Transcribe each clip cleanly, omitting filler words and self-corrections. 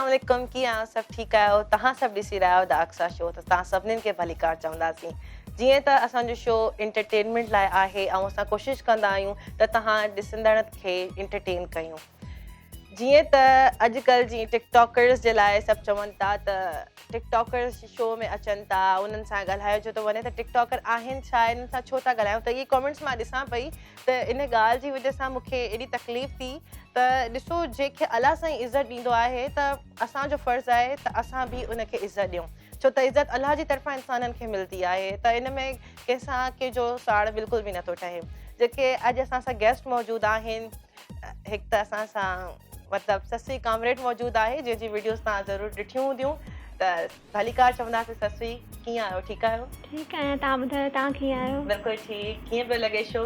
अस्सलामुअलैकुम, कीअं आहियो? सभु ठीकु आहियो? तव्हां सभु ॾिसी रहिया आहियो द अक्सा शो, त तव्हां सभिनीनि खे भलीकार चवंदासीं। जीअं त असांजो शो एंटरटेनमेंट लाइ आहे ऐं असां कोशिशि कंदा आहियूं त तव्हां ॾिसंदड़ खे एंटरटेन कयूं। जीअं त अॼुकल्ह जीअं टिकटॉकर्स जे लाइ सभु चवनि था त टिकटॉकर्स शो में अचनि था, उन्हनि सां ॻाल्हाइजो थो वञे त टिकटॉकर आहिनि छा, इन्हनि सां छो था ॻाल्हायूं। त इहे कॉमेंट्स मां ॾिसां पई त इन ॻाल्हि जी वजह सां मूंखे एॾी तकलीफ़ थी त ॾिसो, जंहिंखे अलाह सां इज़त ॾींदो आहे त असांजो फ़र्ज़ु आहे त असां बि उनखे इज़त ॾियूं, छो त इज़त अलाह जी तरफ़ां इंसाननि खे मिलंदी आहे। त इन में कंहिंसां कंहिंजो साड़ बिल्कुलु बि नथो ठहे। जेके अॼु असां सां गेस्ट मौजूदु आहिनि, हिकु त असां सां मतिलबु ससी कामरेड मौजूदु आहे जंहिंजी वीडियोस तव्हां ज़रूरु ॾिठियूं हूंदियूं। त भलीकार चवंदासीं, ससी कीअं आहियो? ठीकु आहियो? ठीकु आहियां, तव्हां ॿुधायो तव्हां कीअं आहियो? बिल्कुलु ठीकु। कीअं पियो लॻे शो?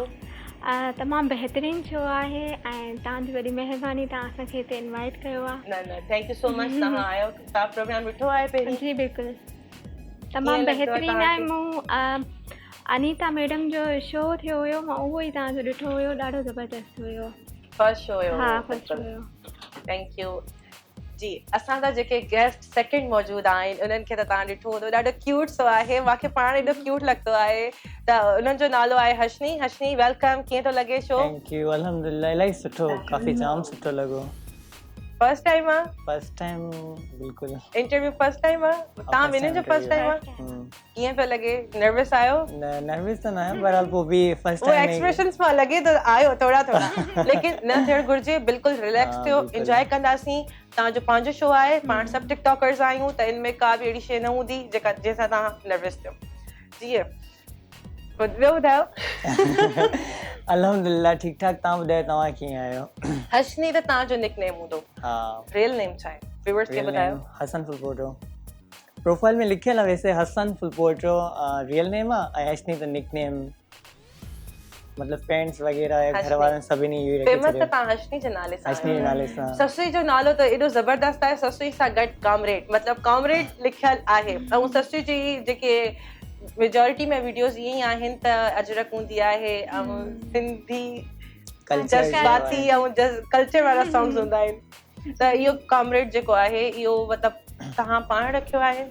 तमामु बहितरीनु शो आहे ऐं तव्हांजी वॾी महिरबानी, तव्हां असांखे हिते इनवाइट कयो आहे। न थैंक यू सो मच। तव्हां आयो, तव्हां प्रोग्राम ॾिठो आहे पहिरीं? जी बिल्कुलु, तमामु बहितरीनु आहे। मूं अनीता मैडम जो शो थियो हुयो, मां उहो ई तव्हांजो ॾिठो हुयो, ॾाढो ज़बरदस्त हुयो। फर्स्ट शो हुयो? हा, फर्स्ट हुयो। थैंक यू जी। असांजा जेके गेस्ट सेकंड मौजूदु आहिनि उन्हनि खे त तव्हां ॾिठो हूंदो, ॾाढो क्यूट सो आहे, मूंखे पाण एॾो क्यूट लॻंदो आहे। त उन्हनि जो नालो आहे हशनी। हशनी वेलकम, कीअं थो लॻे शो? थैंक यू, अल्हम्दुलिल्लाह, इलाही सुठो, काफ़ी जाम सुठो लॻो। फर्स्ट टाइम आहे? फर्स्ट टाइम, बिल्कुलु। इंटरव्यू फर्स्ट टाइम आहे? तव्हां ॿिन्हिनि जो फर्स्ट टाइम आहे? कीअं पियो लॻे? नर्वस आहियो? न नर्वस त न आहे, बहरहाल पोइ बि फर्स्ट वो टाइम एक्सप्रेशंस मां लॻे त आयो थोड़ा लेकिन न थियणु घुरिजे। बिल्कुलु रिलैक्स थियो, एंजॉय कंदासीं। तव्हांजो पंहिंजो शो आहे, पाण सभु टिकटॉकर्स आहियूं, त इन में का बि अहिड़ी शइ न हूंदी जेका जंहिंसां तव्हां नर्वस थियो। जी ॿियो ॿुधायो? अल्हम्दुलिल्लाह ठीकु ठाक। तव्हां ॿुधायो, तव्हां कीअं आहियो? हशनी त तव्हांजो निकनेम हूंदो? हा। रियल नेम छा आहे? व्यूअर्स खे ॿुधायो। हसन फुलपोटो। प्रोफाइल में लिखियल आहे वैसे हसन फुलपोटो रियल नेम आहे, ऐं हशनी त निकनेम, मतलब फ्रेंड्स वगैरह घर वारनि सभिनी इहो रखे फेमस त तव्हां हशनी जे नाले सां? हशनी जे नाले सां। ससुई जो नालो त एॾो ज़बरदस्त आहे, ससुई सां गॾु कामरेड, मतलब कामरेड लिखियल आहे। ऐं ससुई जी जेके मेजॉरिटी में वीडियोस ईअं ई आहिनि त अजरक हूंदी आहे ऐं सिंधी जज़्बाती ऐं कल्चर वारा सॉन्ग्स हूंदा आहिनि। त इहो कामरेड जेको आहे इहो मतिलबु तव्हां पाण रखियो आहे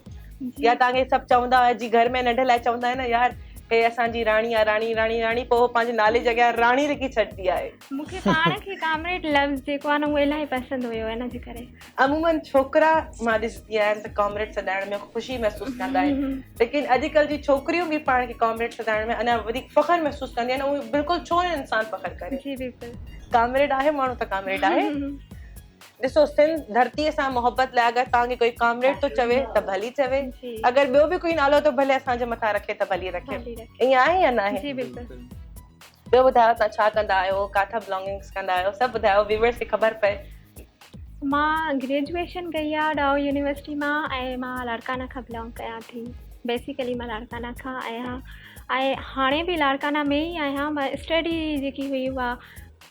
या तव्हांखे सभु चवंदा हुआ? जी घर में नंढे लाइ चवंदा आहिनि न, यार हे असांजी राणी आहे, राणी राणी राणी, पोइ पंहिंजे नाले जी जॻह राणी लिखी छॾंदी आहे। मूंखे पाण खे कामरेड लफ़्ज़ जेको आहे न उहो इलाही पसंदि हुयो, इन जे करे। अमूमन छोकिरा मां ॾिसंदी आहियां त कामरेड सॾाइण में ख़ुशी महसूसु कंदा आहिनि, लेकिन अॼुकल्ह जी छोकिरियूं बि पाण खे कामरेड सॾाइण में अञा वधीक फ़ख़्रु महसूसु कंदियूं आहिनि। उहे बिल्कुलु छो न इंसानु फ़ख़्रु करे। जी बिल्कुलु, कामरेड आहे माण्हू त कामरेड आहे। ॾिसो, सिंध धरतीअ सां मोहबत लाइ अगरि तव्हांखे कोई कामरेड थो चवे त भली चवे, अगरि ॿियो बि कोई नालो थो भले असांजे मथां रखे त भली रखे। ईअं आहे या न आहे? जी बिल्कुलु। ॿियो ॿुधायो, तव्हां छा कंदा आहियो, काथां बिलोंगिंग्स कंदा आहियो, सभु ॿुधायो, व्यूअर्स खे ख़बर पए। मां ग्रेजुएशन कई आहे डाउ यूनिवर्सिटी मां, ऐं मां लाड़काना खां बिलोंग कयां थी। बेसिकली मां लाड़काना खां आहियां ऐं हाणे बि लाड़काना में ई आहियां। मां स्टडी जेकी हुई उहा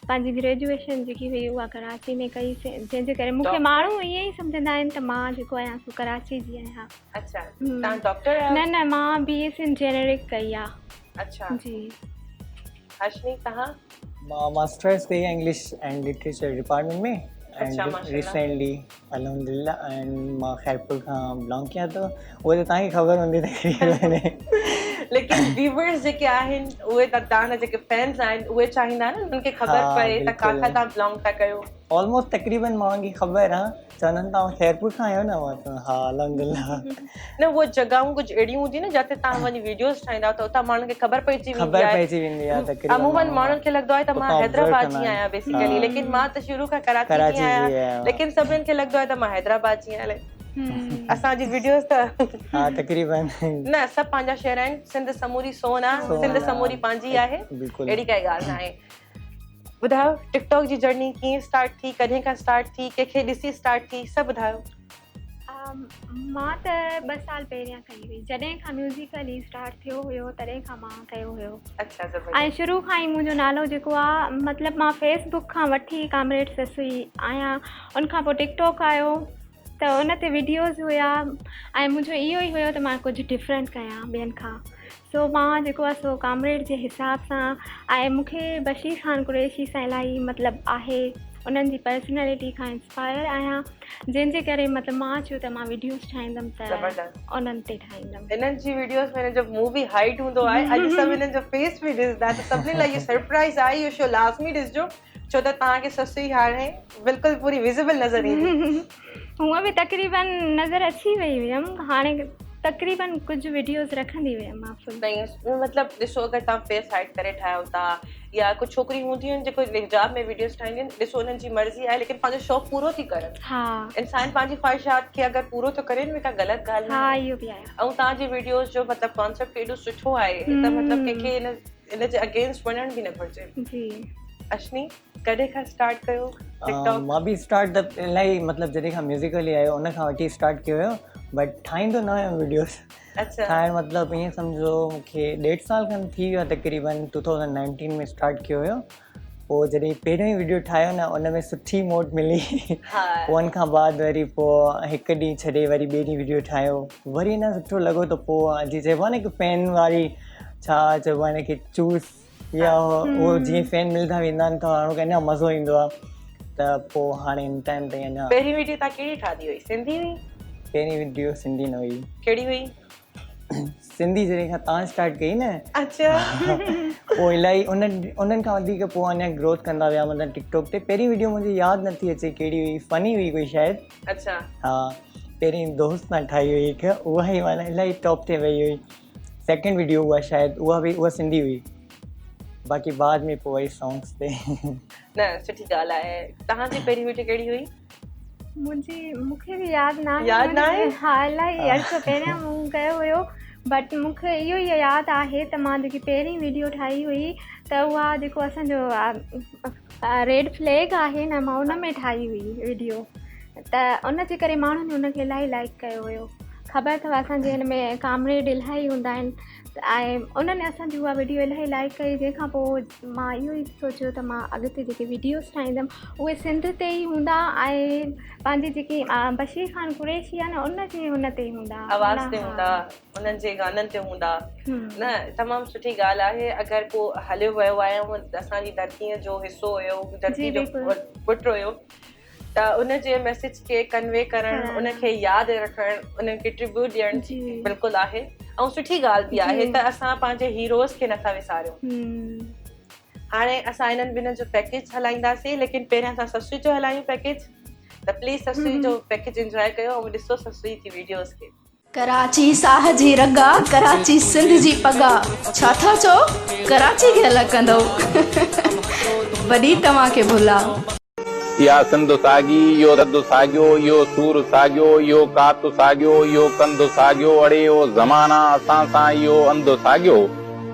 पंहिंजी ग्रेजुएशन जेकी हुई उहा कराची में कई, जंहिंजे करे मूंखे माण्हू ईअं ई सम्झंदा आहिनि त मां जेको आहियां सो कराची जी आहियां। अच्छा, तव्हां डॉक्टर आहियो? न मां BS इन जेनेरिक कई आहे। अच्छा जी। हशनी तव्हां? मां मास्टर्स कई आहे इंग्लिश एंड लिटरेचर डिपार्टमेंट में, एंड रिसेंटली अल्हम्दुलिल्लाह एंड मां खैरपुर खां बिलोंग कयां थो। उहो त तव्हांखे ख़बर हूंदी तक़रीबन। लेकिन व्यूअर्स जेके आहिनि उहे त तव्हांजा जेके फैंस आहिनि उहे चाहींदा आहिनि उन्हनि खे ख़बर पए त काथां तव्हां बिलोंग था कयो। ऑलमोस्ट तक़रीबन माण्हुनि खे ख़बर आहे, चवंदा आहिनि तव्हां खैरपुर खां आहियो न? हा अल्हम्दुलिल्लाह। न उहे जॻहियूं कुझु अहिड़ियूं हूंदियूं न जिते तव्हां वञी वीडियोस ठाहींदा त उतां माण्हुनि खे ख़बर पइजी वेंदी आहे। तक़रीबन अमूमन माण्हुनि खे लॻंदो आहे त मां हैदराबाद जी आहियां बेसिकली, लेकिन मां त शुरू खां कराची जी आहियां, लेकिन सभिनीनि खे लॻंदो आहे त मां हैदराबाद जी आहियां। असांजी वीडियोस त हा तक़रीबन न सभु पंहिंजा शहर आहिनि। सिंध समूरी सोन आहे, सिंध समूरी पंहिंजी आहे, अहिड़ी काई ॻाल्हि न आहे। ॿुधायो, टिकटॉक जी जर्नी कीअं स्टार्ट थी, कॾहिं खां स्टार्ट थी, कंहिंखे ॾिसी स्टार्ट थी, सभु ॿुधायो। मां त 2 साल पहिरियां कई हुई, जॾहिं खां म्यूज़िकली स्टार्ट थियो हुयो तॾहिं खां मां कयो हुयो। अच्छा, ज़बरदस्त। ऐं शुरू खां ई मुंहिंजो नालो जेको आहे, मतिलबु मां फेसबुक खां वठी कामरेड ससुई आहियां, उनखां पोइ टिकटॉक आयो त उन ते वीडियोज़ हुया ऐं मुंहिंजो इहो ई हुयो त मां कुझु डिफरेंट कयां ॿियनि खां। सो मां जेको आहे सो कामरेड जे हिसाब सां, ऐं मूंखे बशीर ख़ान कुरैशी सां इलाही मतिलबु आहे उन्हनि जी पर्सनैलिटी खां इंस्पायर आहियां, जंहिंजे करे मतिलबु मां चयो त मां वीडियोस ठाहींदमि त ज़बरदस्त। उन्हनि ते ठाहींदमि। हिननि जी वीडियोस में जब मुंह बि हाइट हूंदो आहे, अॼु सभु हिननि जो फेस बि ॾिसंदा त सभिनी लाइ इहो सरप्राइज़ आहे। इहो शो लाज़मी ॾिसजो छो त तव्हांखे ससुई हाणे बिल्कुलु पूरी विज़िबल नज़र ईंदी। हूअं बि तक़रीबन नज़र अची वई हुयमि, हाणे तक़रीबन कुझु वीडियोस रखंदी हुयमि मां फुल। मतिलबु ॾिसो अगरि तव्हां फेस हाइड करे ठाहियो था या कुझु छोकिरियूं हूंदियूं आहिनि जेको हिजाब में वीडियोस ठाहींदियूं आहिनि, ॾिसो उन्हनि जी मर्ज़ी आहे लेकिन पंहिंजो शौक़ु पूरो थी करनि। हा इंसान पंहिंजी ख़्वाहिशात खे अगरि पूरो थो करे न का ग़लति ॻाल्हि हा, न इहो बि आहे। ऐं तव्हांजी वीडियोस जो मतिलबु कॉन्सेप्ट एॾो सुठो आहे त मतिलबु कंहिंखे इन जे अगेंस्ट वञण बि न घुरिजे। जी अश्नी कॾहिं खां स्टार्ट कयो टिकटॉक? मां बि स्टार्ट त इलाही मतिलबु जॾहिं खां म्यूज़िकली आयो उन खां वठी स्टार्ट कयो हुयो, बट ठाहींदो न हुयुमि वीडियोस। अच्छा ठाहिण मतिलबु ईअं सम्झो मूंखे 1.5 साल खनि थी वियो आहे तक़रीबन 2019 में स्टार्ट कयो हुयो। पोइ जॾहिं पहिरियों ई वीडियो ठाहियो न उन में सुठी मोट मिली, पोइ उन खां बाद वरी पोइ हिकु ॾींहुं छॾे वरी ॿिए ॾींहुं वीडियो ठाहियो, वरी न सुठो लॻो त पोइ जीअं चइबो आहे न हिकु फैन वारी छा चइबो आहे न की चूस या उहो जीअं फैन मिलंदा वेंदा आहिनि त माण्हू खे अञा मज़ो ईंदो आहे। त पोइ हाणे हिन टाइम ताईं अञा पहिरीं वीडियो तव्हां कहिड़ी ठाही हुई? सिंधी हुई? पहिरीं वीडियो सिंधी न हुई। कहिड़ी हुई? सिंधी जॾहिं खां तव्हां स्टार्ट कई न, अच्छा पोइ इलाही उन्हनि खां वधीक पोइ अञा ग्रोथ कंदा विया मतिलबु टिकटॉक ते। पहिरीं वीडियो मुंहिंजी यादि नथी अचे कहिड़ी हुई, फनी हुई कोई शायदि। अच्छा हा पहिरीं दोस्त सां ठाही हुई हिकु, उहा ई माना इलाही टॉप ते वई हुई। सेकेंड वीडियो उहा शायदि उहा सिंधी हुई, बाक़ी बाद में पोइ वरी सॉन्ग्स ते। न सुठी ॻाल्हि आहे। तव्हांजी पहिरीं वीडियो कहिड़ी हुई? मूंखे बि यादि न आहे। हा इलाही अर्सो पहिरियां मूं कयो हुयो, बट मूंखे इहो ई यादि आहे त मां जेकी पहिरीं वीडियो ठाही हुई त उहा जेको असांजो रेड फ्लैग आहे न, मां उन में ठाही हुई वीडियो, त उन जे करे माण्हुनि उनखे इलाही लाइक कयो हुयो। ख़बर अथव असांजे हिन में कामरेड इलाही हूंदा आहिनि ऐं उन्हनि असांजी उहा वीडियो इलाही लाइक कई, जंहिंखां पोइ मां इहो ई सोचियो त मां अॻिते जेके वीडियोस ठाहींदमि उहे सिंध ते ई हूंदा ऐं पंहिंजी जेकी बशीर ख़ान कुरैशी आहे न उन जे हुन ते हूंदा, आवाज़ ते हूंदा, उन्हनि जे गाननि ते हूंदा। न तमामु सुठी ॻाल्हि आहे। अगरि को हलियो वियो आहे असांजी धरतीअ जो हिसो हुयो, धरती जो पुटु हुयो, त उनजे मैसेज खे कन्वे करणु, उनखे यादि रखणु, उनखे ट्रिब्यूट ॾियणु बिल्कुलु आहे ऐं सुठी ॻाल्हि बि आहे त असां पंहिंजे हीरोज़ खे नथा विसारियूं। हाणे असां इन्हनि ॿिन्हिनि जो पैकेज हलाईंदासीं, लेकिन पहिरियां असां ससुई जो हलायूं पैकेज। त प्लीज़ ससुई जो पैकेज एंजॉय कयो ऐं ॾिसो ससुई जी वीडियोस खे। कराची साह जी रगा, कराची सिंध जी पगा, छा था चओ? कराची खे अलॻि कंदो वॾी तव्हांखे भुला। या सिंध साॻी, यो रद साॻियो, यो सूर साॻियो, यो कात साॻियो, यो कंध साॻियो, अड़े यो ज़माना असां सां इहो अंध साॻियो।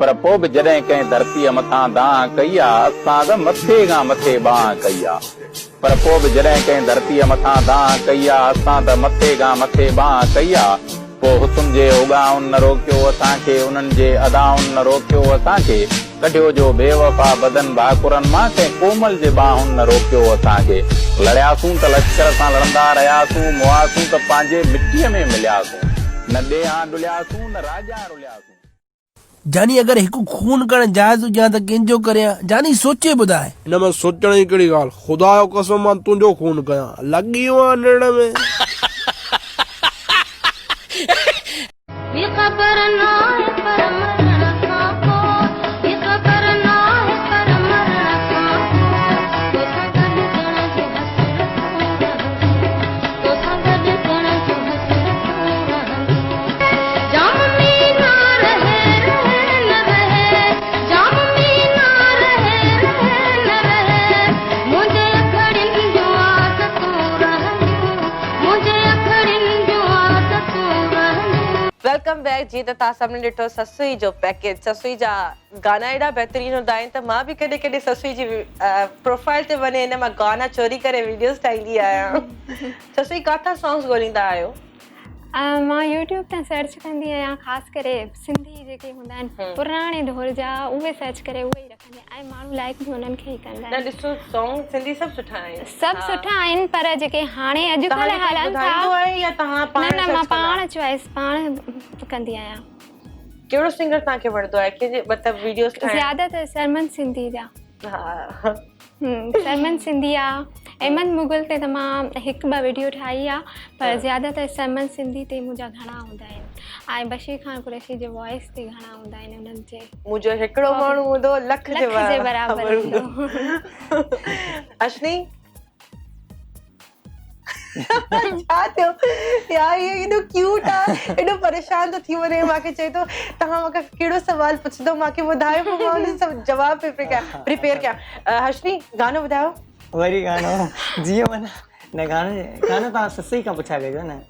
पर पोइ बि जॾहिं कंहिं धरतीअ मथां दांह कई आहे, असां त मथे खां मथे बांह कई आहे। पर पोइ बि जॾहिं कंहिं धरतीअ मथां दांह कई आहे, असां त मथे खां मथे बांह कई आहे। पोइ हुस्न जे उगाउनि न रोकियो असांखे, उन्हनि जे अदाउनि न रोकियो असांखे। कढियो जो बेवफा बदन भाकुरनि मां, कंहिं कोमल जे बाहुनि न रोकियो असांखे। लड़ियासूं त लश्कर सां लड़ंदा रहियासूं, मुआसूं त पंहिंजे मिटीअ में मिलियासूं। न ॾेहां डुलियासूं न राजा रुलियासूं। जानी अगर एक खून करण जायज़ हुजां त कंहिंजो करियां? जानी सोचे ॿुधाए। हिन में सोचण जी कहिड़ी ॻाल्हि, ख़ुदा जो कसम मां तुंहिंजो खून कयां, लॻी वियो आहे निड़ में। Welcome back. जी त तव्हां सभिनी ॾिठो ससुई जो पैकेज। ससुई जा गाना एॾा बहितरीन हूंदा आहिनि त मां बि कॾहिं कॾहिं ससुई जी प्रोफाइल ते वञे हिन मां गाना चोरी करे वीडियोस ठाहींदी आहियां। ससुई किथां सॉन्ग्स ॻोल्हींदा आहियो? मां यूट्यूब तां सर्च कंदी आहियां, ख़ासि करे सिंधी जेके हूंदा आहिनि पुराणे दौर जा, उहे सर्च करे उहे ई रखंदी आहियां ऐं माण्हू लाइक बि उन्हनि खे ई कंदा आहिनि। न ॾिसो सॉन्ग सिंधी सभु सुठा आहिनि, सभु सुठा आहिनि, पर जेके हाणे अॼुकल्ह हलनि था न मां पाण चॉइस पाण कंदी आहियां। कहिड़ो सिंगर तव्हांखे वणंदो आहे? कंहिंजे मतिलबु वीडियोस ठाहिण? ज़्यादातर सरमन सिंधी जा। हा सरमन सिंधी आहे, अहमद मुगल ते त मां हिकु ॿ वीडियो ठाही आहे, पर ज़्यादातर सरमन सिंधी ते मुंहिंजा घणा हूंदा आहिनि। ऐं बशीर ख़ान कुरैशी जे वॉइस ते घणा हूंदा आहिनि उन्हनि जे। मुंहिंजो हिकिड़ो माण्हू हूंदो लख जे बराबरि हूंदो। अश्नी छा थियो यार, ये एॾो क्यूट आहे, एॾो परेशान थो थी वञे, मूंखे चए थो तव्हां मूंखे कहिड़ो सवाल पुछंदो मूंखे ॿुधायो, पोइ मां हुन जो जवाब प्रिपेयर कयां। हर्षनी गानो ॿुधायो। वरी गानो जीअं माना न गानो तव्हां ससई खां पुछा कजो न।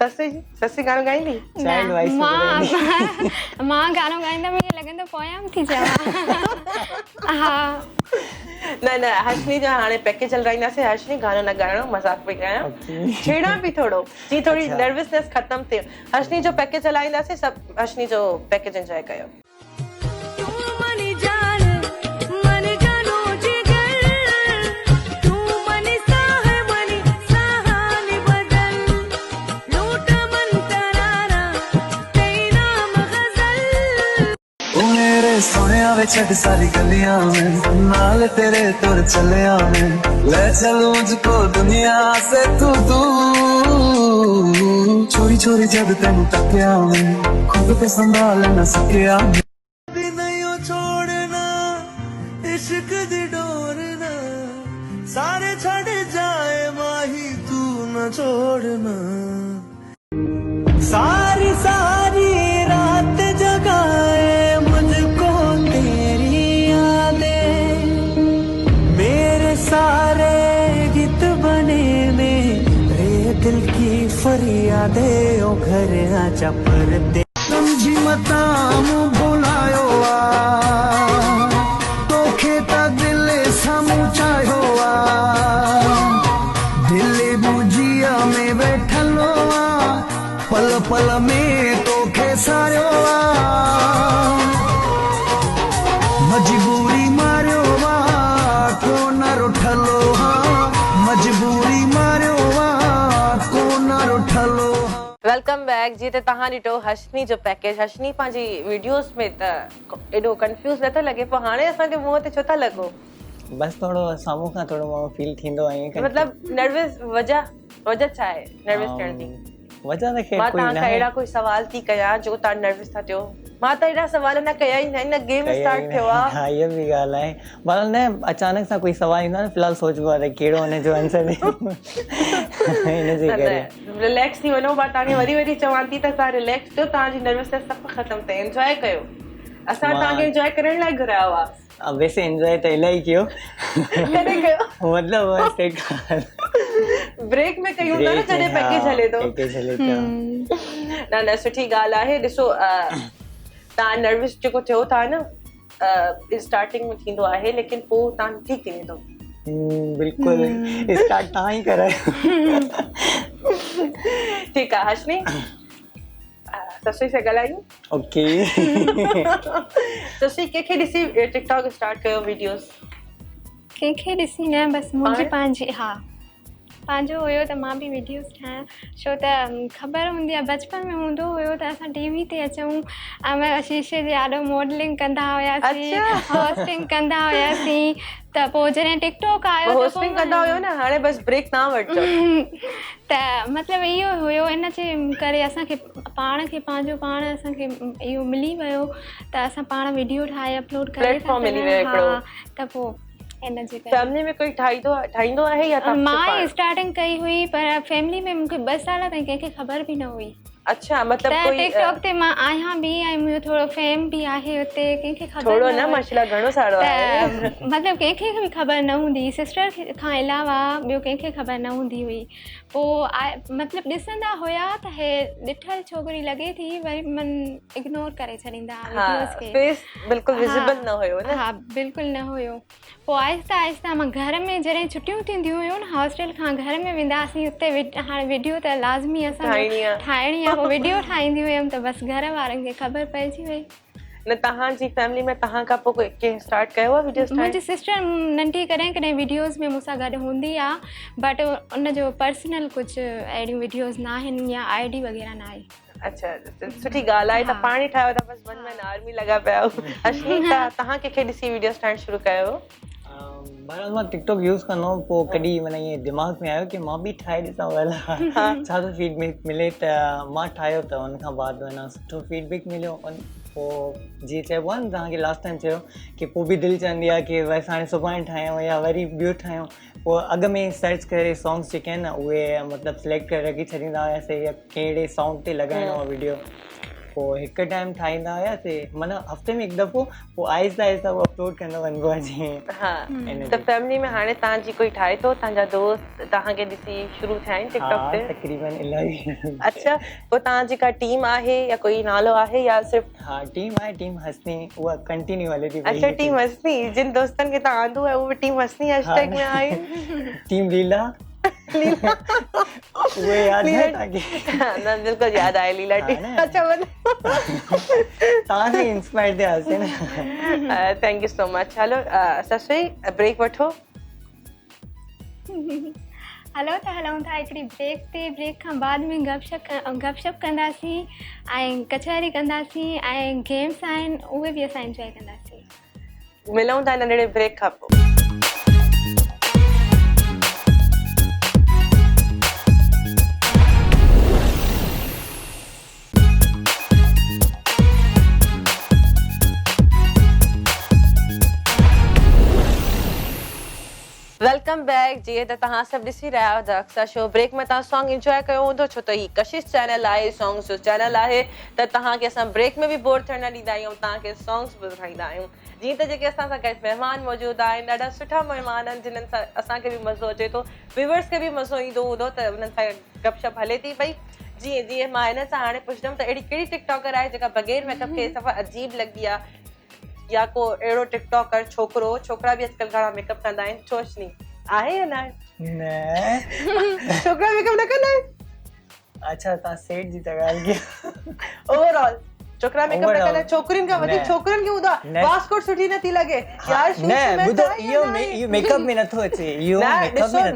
ससी गानो गाईंदी? चाइल्ड वॉइस मां गानो गाईंदा मूंखे लॻंदो पोयां थी चवां। हा न हर्षनी जो हाणे पैकेज हलाईंदासीं। हर्षनी गानो न ॻाइणो, मज़ाक पई कयां, छेड़ा बि थोरो जीअं थोरी नर्वसनेस ख़तम थिए। हर्षनी जो पैकेज हलाईंदासीं, सभु हर्षनी जो पैकेज एंजॉय कयो। सोनिया वे छट सारी गलियां में, नाल तेरे तुर चलिया में, ले चलूं मुझको दुनिया से तू चोरी चोरी जब तेन तकिया में, खुद को संभाल न सकिया नहीं छोड़ना इश्क दी डोरना, सारे छड़ जाए माही तू न छोड़ना, सारी सारी रात जगाए सारे गीत बने में, रे दिल की फरियादे ओ घर आजा पर दे समझी मताम बुलायो तो खेता दिल समूचायो दिल बुझिया में बैठलो पल पल में तो खेसारो मजबूरी मारो वेलकम बैक। जी त तव्हां ॾिठो हर्षनी जो पैकेज। हर्षनी पंहिंजी वीडियोस में त एॾो कंफ्यूज नथो लॻे, पोइ हाणे असांखे मुंहं ते छो था लॻो? बस थोरो साम्हूं खां थोरो माण्हू फील थींदो आहे। मतलब नर्वस वजह छा आहे नर्वस थियण जी? वजह त ख़ैर मां कोई न तव्हांखां आहे। अहिड़ा कोई सवाल थी कयां जो तव्हां नर्वस था थियो? मां त एॾा सवाल न कया ई न, गेम स्टार्ट थियो आहे। हा इहा बि ॻाल्हि आहे, पर न अचानक सां कोई सवाल ईंदो आहे न, फ़िलहाल सोचबो आहे कहिड़ो हुनजो आंसर ॾियूं। हिनजे करे रिलैक्स थी वञो। मां तव्हांखे वरी चवां थी त तव्हां रिलैक्स थियो, तव्हांजी नर्वसनेस सभु ख़तम थिए, एंजॉय कयो। असां तव्हांखे एंजॉय करण लाइ घुरायो आहे। वैसे एंजॉय त इलाही कयो, मतलब ब्रेक में कयूं था न जॾहिं पैकेज हले थो। न सुठी ॻाल्हि आहे। ॾिसो तव्हां नर्वस जेको थियो था न, स्टार्टिंग में थींदो आहे, लेकिन पोइ तव्हां ठीकु थी वेंदो। बिल्कुलु स्टार्ट तव्हां ई करायो। ठीकु आहे हर्षनी, ससुई से ॻाल्हायूं। ओके। ससुई कंहिंखे ॾिसी टिकटॉक स्टार्ट कयो वीडियोस? कंहिंखे ॾिसी न, बसि मुंहिंजी पंहिंजी। हा पंहिंजो हुयो त मां बि वीडियोस ठाहियां, छो त ख़बर हूंदी आहे बचपन में हूंदो हुयो त असां टीवी ते अचूं ऐं शीशे जे आॾो मॉडलिंग कंदा हुयासीं, होस्टिंग कंदा हुयासीं। त पोइ जॾहिं टिकटॉक आयो, होस्टिंग कंदा हुयो न, हाणे बसि ब्रेक तव्हां वठिजो। त मतिलबु इहो हुयो, इन जे करे असांखे पाण असांखे इहो मिली वियो त असां पाण वीडियो ठाहे अपलोड करे प्लेटफॉर्म मिली वियो हिकिड़ो। त पोइ फैमिली में कोई ठाहींदो आहे या मां स्टार्टिंग कई हुई, पर फैमिली में मूंखे 2 साल ताईं कंहिंखे ख़बर बि न हुई। अच्छा, मतलब कोई टिकटॉक ते मां आहियां बि ऐं मुंहिंजो थोरो फेम बि आहे हुते, कंहिंखे ख़बर थोरो न माशाल्लाह घणो सारो आहे। मतलब कंहिंखे बि ख़बर न हूंदी, सिस्टर खां अलावा ॿियो कंहिंखे ख़बर न हूंदी हुई। पोइ मतलब ॾिसंदा हुया त हे ॾिठल छोकिरी लॻे थी, वरी मन इग्नोर करे छॾींदा वीडियोस खे। फेस बिल्कुल विजिबल न हुयो न। हा बिल्कुल न हुयो। पोइ आहिस्ता आहिस्ता मां घर में जॾहिं छुटियूं थींदियूं हुयूं न, हॉस्टल खां घर में वेंदासीं, हुते हाणे वीडियो त लाज़मी असां ठाहिणी आहे। पोइ वीडियो ठाहींदी हुयमि त बसि घर वारनि खे ख़बर पइजी वई। न तव्हांजी फैमिली में तव्हां खां पोइ कंहिं स्टार्ट कयो आहे वीडियोस ठाहिण? मुंहिंजी सिस्टर नंढी कॾहिं वीडियोस में मूंसां गॾु हूंदी आहे, बट उनजो पर्सनल कुझु अहिड़ियूं वीडियोस न आहिनि या ID वग़ैरह न आहे। अच्छा, सुठी ॻाल्हि आहे। त पाणी ठाहियो त बसि मन में आर्मी लॻा पिया। अश्नी, तव्हां कंहिंखे ॾिसी वीडियोस ठाहिण शुरू कयो? बहरहाल मां टिकटॉक यूज़ कंदो हुअमि, पोइ कॾहिं माना ईअं दिमाग़ में आयो कि मां बि ठाहे ॾिसां भला छा थो फीडबैक मिले, त मां ठाहियो त हुन खां बाद माना सुठो फीडबैक मिलियो। पोइ जीअं चइबो आहे न, तव्हांखे लास्ट टाइम चयो कि पोइ बि दिलि चवंदी आहे कि बसि हाणे सुभाणे ठाहियूं या वरी ॿियो ठाहियूं। पोइ अॻ में सर्च करे सॉन्ग्स जेके आहिनि न उहे मतिलबु सिलेक्ट करे रखी छॾींदा हुआसीं या कहिड़े साउंड ते लॻाइणो आहे वीडियो। पोइ हिकु टाइम ठाहींदा हुआसीं, माना हफ़्ते में हिकु दफ़ो, पोइ आहिस्ता आहिस्ता उहो अपलोड कंदो वञिबो आहे जीअं। हा, त फैमिली में हाणे तव्हांजी कोई ठाहे थो, तव्हांजा दोस्त तव्हांखे ॾिसी शुरू थिया आहिनि टिकटॉक ते? तक़रीबन इलाही। अच्छा, पोइ तव्हांजी का टीम आहे या कोई नालो आहे या सिर्फ़ु? हा, टीम आहे, टीम हसनी, उहा कंटिन्यू हले थी। अच्छा, टीम हसनी, जिन दोस्तनि खे तव्हां आंदो आहे उहे टीम हसनी हैशटैग में आहिनि। टीम लीला उहे यादि है तव्हांखे? न, बिल्कुलु यादि आहे लीला टीम। अच्छा, तव्हां सां इंस्पायर थियासीं न। Thank you so much. Hello Sassui break वठो। हलो त हलूं था हिकिड़ी ब्रेक ते। ब्रेक खां बाद में गपशप कंदासीं ऐं कचहरी कंदासीं ऐं गेम्स आहिनि उहे बि असां इंजॉय कंदासीं। मिलूं था नंढड़े ब्रेक खां पोइ। Welcome back. जीअं त तव्हां सभु ॾिसी रहिया आहियो द अक्सा शो। ब्रेक में तव्हां सॉन्ग इंजॉय कयो हूंदो, छो त ही कशिश चैनल आहे, सॉन्ग्स जो चैनल आहे, त तव्हांखे असां ब्रेक में बि बोर थियण न ॾींदा आहियूं, तव्हांखे सॉन्ग्स ॿुधाईंदा आहियूं। जीअं त जेके असां सां गॾु महिमान मौजूदु आहिनि, ॾाढा सुठा महिमान आहिनि जिन्हनि सां असांखे बि मज़ो अचे थो, व्यूअर्स खे बि मज़ो ईंदो हूंदो, त उन्हनि सां गपशप हले थी पई। जीअं मां हिन सां हाणे पुछंदमि त अहिड़ी कहिड़ी टिकटॉकर आहे जेका बग़ैर मेकअप खे सफ़ा अजीब लॻंदी आहे, या को अहिड़ो टिकटॉकर छोकिरा बि अॼुकल्ह घणा मेकअप कंदा आहिनि, छोशनी आहे या न? छोकिरा मेकअप न कंदा आहिनि? अच्छा, तव्हां सेठ जी था ॻाल्हि कयो। ओवरऑल छोकिरा मेकअप न कंदा, छोकिरियुनि खां वधीक छोकिरनि खे ॿुधा वास्कोट सुठी नथी लॻे यार। न ॿुधो, इहो मेकअप में नथो अचे, इहो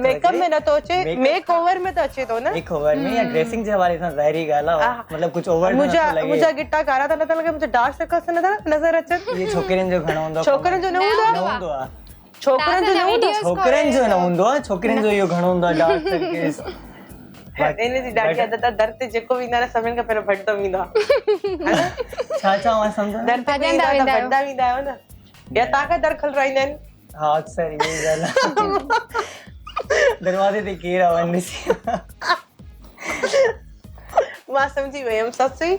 मेकअप में नथो अचे, मेक ओवर में त अचे थो न। मेक ओवर में या ड्रेसिंग जे हवाले सां ज़ाहिरी ॻाल्हि आहे, मतलब कुछ ओवर न नथो लॻे। मुंहिंजा गिटा कारा त नथा लॻे, मुंहिंजा डार्क सर्कल्स नथा नज़र अचनि। इहे छोकिरियुनि जो घणो हूंदो, छोकिरनि जो न हूंदो आहे। छोकिरनि जो न हूंदो आहे, छोकिरनि जो इहो घणो हूंदो आहे डार्क सर्कल्स। इन जी ॾाढी आदत आहे, दर ते जेको वेंदा आहिनि सभिनि खां पहिरियों भटंदो वेंदो आहे। छा मां सम्झां? दर ते भटंदा वेंदा आहियो न, या तव्हां खां दर खलराईंदा आहिनि? हा, अक्सर इहा ॻाल्हि आहे। दरवाज़े ते केरु आहे वञी ॾिसी। मां सम्झी वयमि। ससुई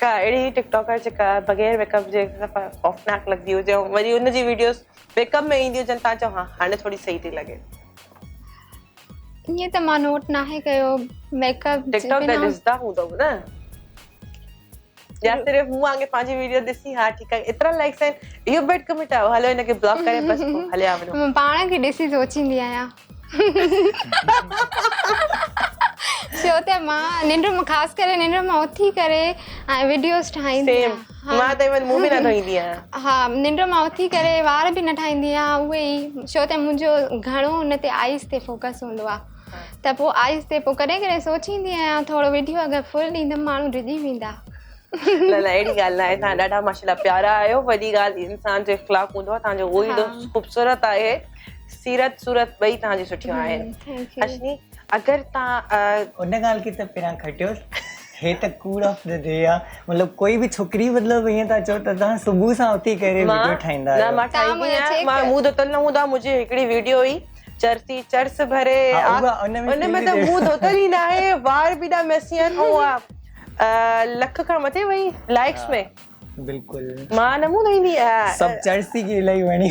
का अहिड़ी टिकटॉकर जेका बग़ैर मेकअप जे सफ़ा खौफ़नाक लॻंदी हुजे, ऐं वरी हुनजी वीडियोस मेकअप में ईंदी हुजनि, तव्हां चओ हा हाणे थोरी सही थी लॻे? ईअं त मां नोट नाहे कयो मेकअप। टिकटॉक ते ॾिसंदा हूंदव न, या सिर्फ़ु मूं वांगुरु पंहिंजी वीडियो ॾिसी हा ठीकु आहे एतिरा लाइक्स आहिनि, इहो बैड कमेंट आहे, हलो हिनखे ब्लॉक करे बसि हलिया वञो। मां पाण खे ॾिसी सोचींदी आहियां, छो त मां निंड मां ख़ासि करे निंड मां उथी करे ऐं वीडियोस ठाहींदी आहियां। मां त इवन मूं बि न धोईंदी आहियां। हा, निंड मां उथी करे वार बि न ठाहींदी आहियां, उहे ई छो त मुंहिंजो घणो हुन ते आइस ते फोकस हूंदो आहे, त पोइ आइस ते पोइ कॾहिं कॾहिं सोचींदी आहियां थोरो वीडियो अगरि फुल ॾींदमि माण्हू डिॼी वेंदा। न अहिड़ी ॻाल्हि न आहे, तव्हां ॾाढा माशाल्लाह प्यारा आहियो। वॾी ॻाल्हि इंसान जो इख़्लाक़ हूंदो आहे, तव्हांजो उहो ई एॾो ख़ूबसूरत आहे। सीरत सूरत ॿई तव्हांजी सुठियूं आहिनि। अश्नी, अगरि तव्हां उन ॻाल्हि खे त पहिरियां खटियोसि, हे त कूड़ ऑफ द डे आहे। मतलब कोई बि छोकिरी मतलब ईअं था चओ त तव्हां सुबुह सां उथी करे वीडियो ठाहींदा आहियो? न, मां ठाहींदी आहियां, मां मुंहुं धोतल न हूंदो आहे। मुंहिंजी हिकिड़ी वीडियो हुई चर्च भरे, उनमें त मुंहुं धोतल ई न आहे, वार बि ॾाढा मैसी आहिनि, ऐं लख खां मथे वई लाइक्स में। बिल्कुलु मां न मुंहुं धोईंदी आहियां। सभु चर्सी खे इलाही वणी।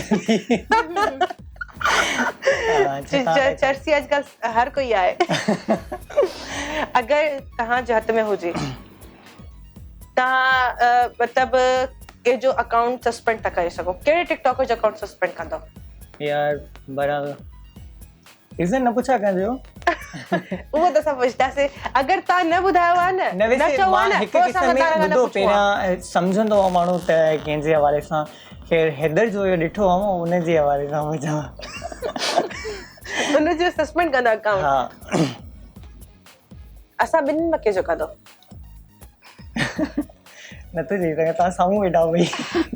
चर्सी अॼुकल्ह हर कोई आहे। अगरि तव्हांजे हथ में हुजे, तव्हां मतिलबु कंहिंजो अकाउंट सस्पेंड था करे सघो, कहिड़े टिकटॉकर जो अकाउंट सस्पेंड कंदो? यार बराबर रीज़न न पुछा कजो। उहो त असां पुछंदासीं, अगरि तव्हां न ॿुधायो आहे न चओ आहे न, पोइ असां ॿुधो पहिरियां सम्झंदो आहे माण्हू त कंहिंजे हवाले सां, ख़ैर हैदर जो इहो ॾिठो आहे मां, उनजे हवाले सां मुंहिंजा उनजो सस्पेंड कंदा अकाउंट। हा, असां ॿिन्हिनि में कंहिंजो कंदो? नथो चई सघां, तव्हां साम्हूं वेठा भई।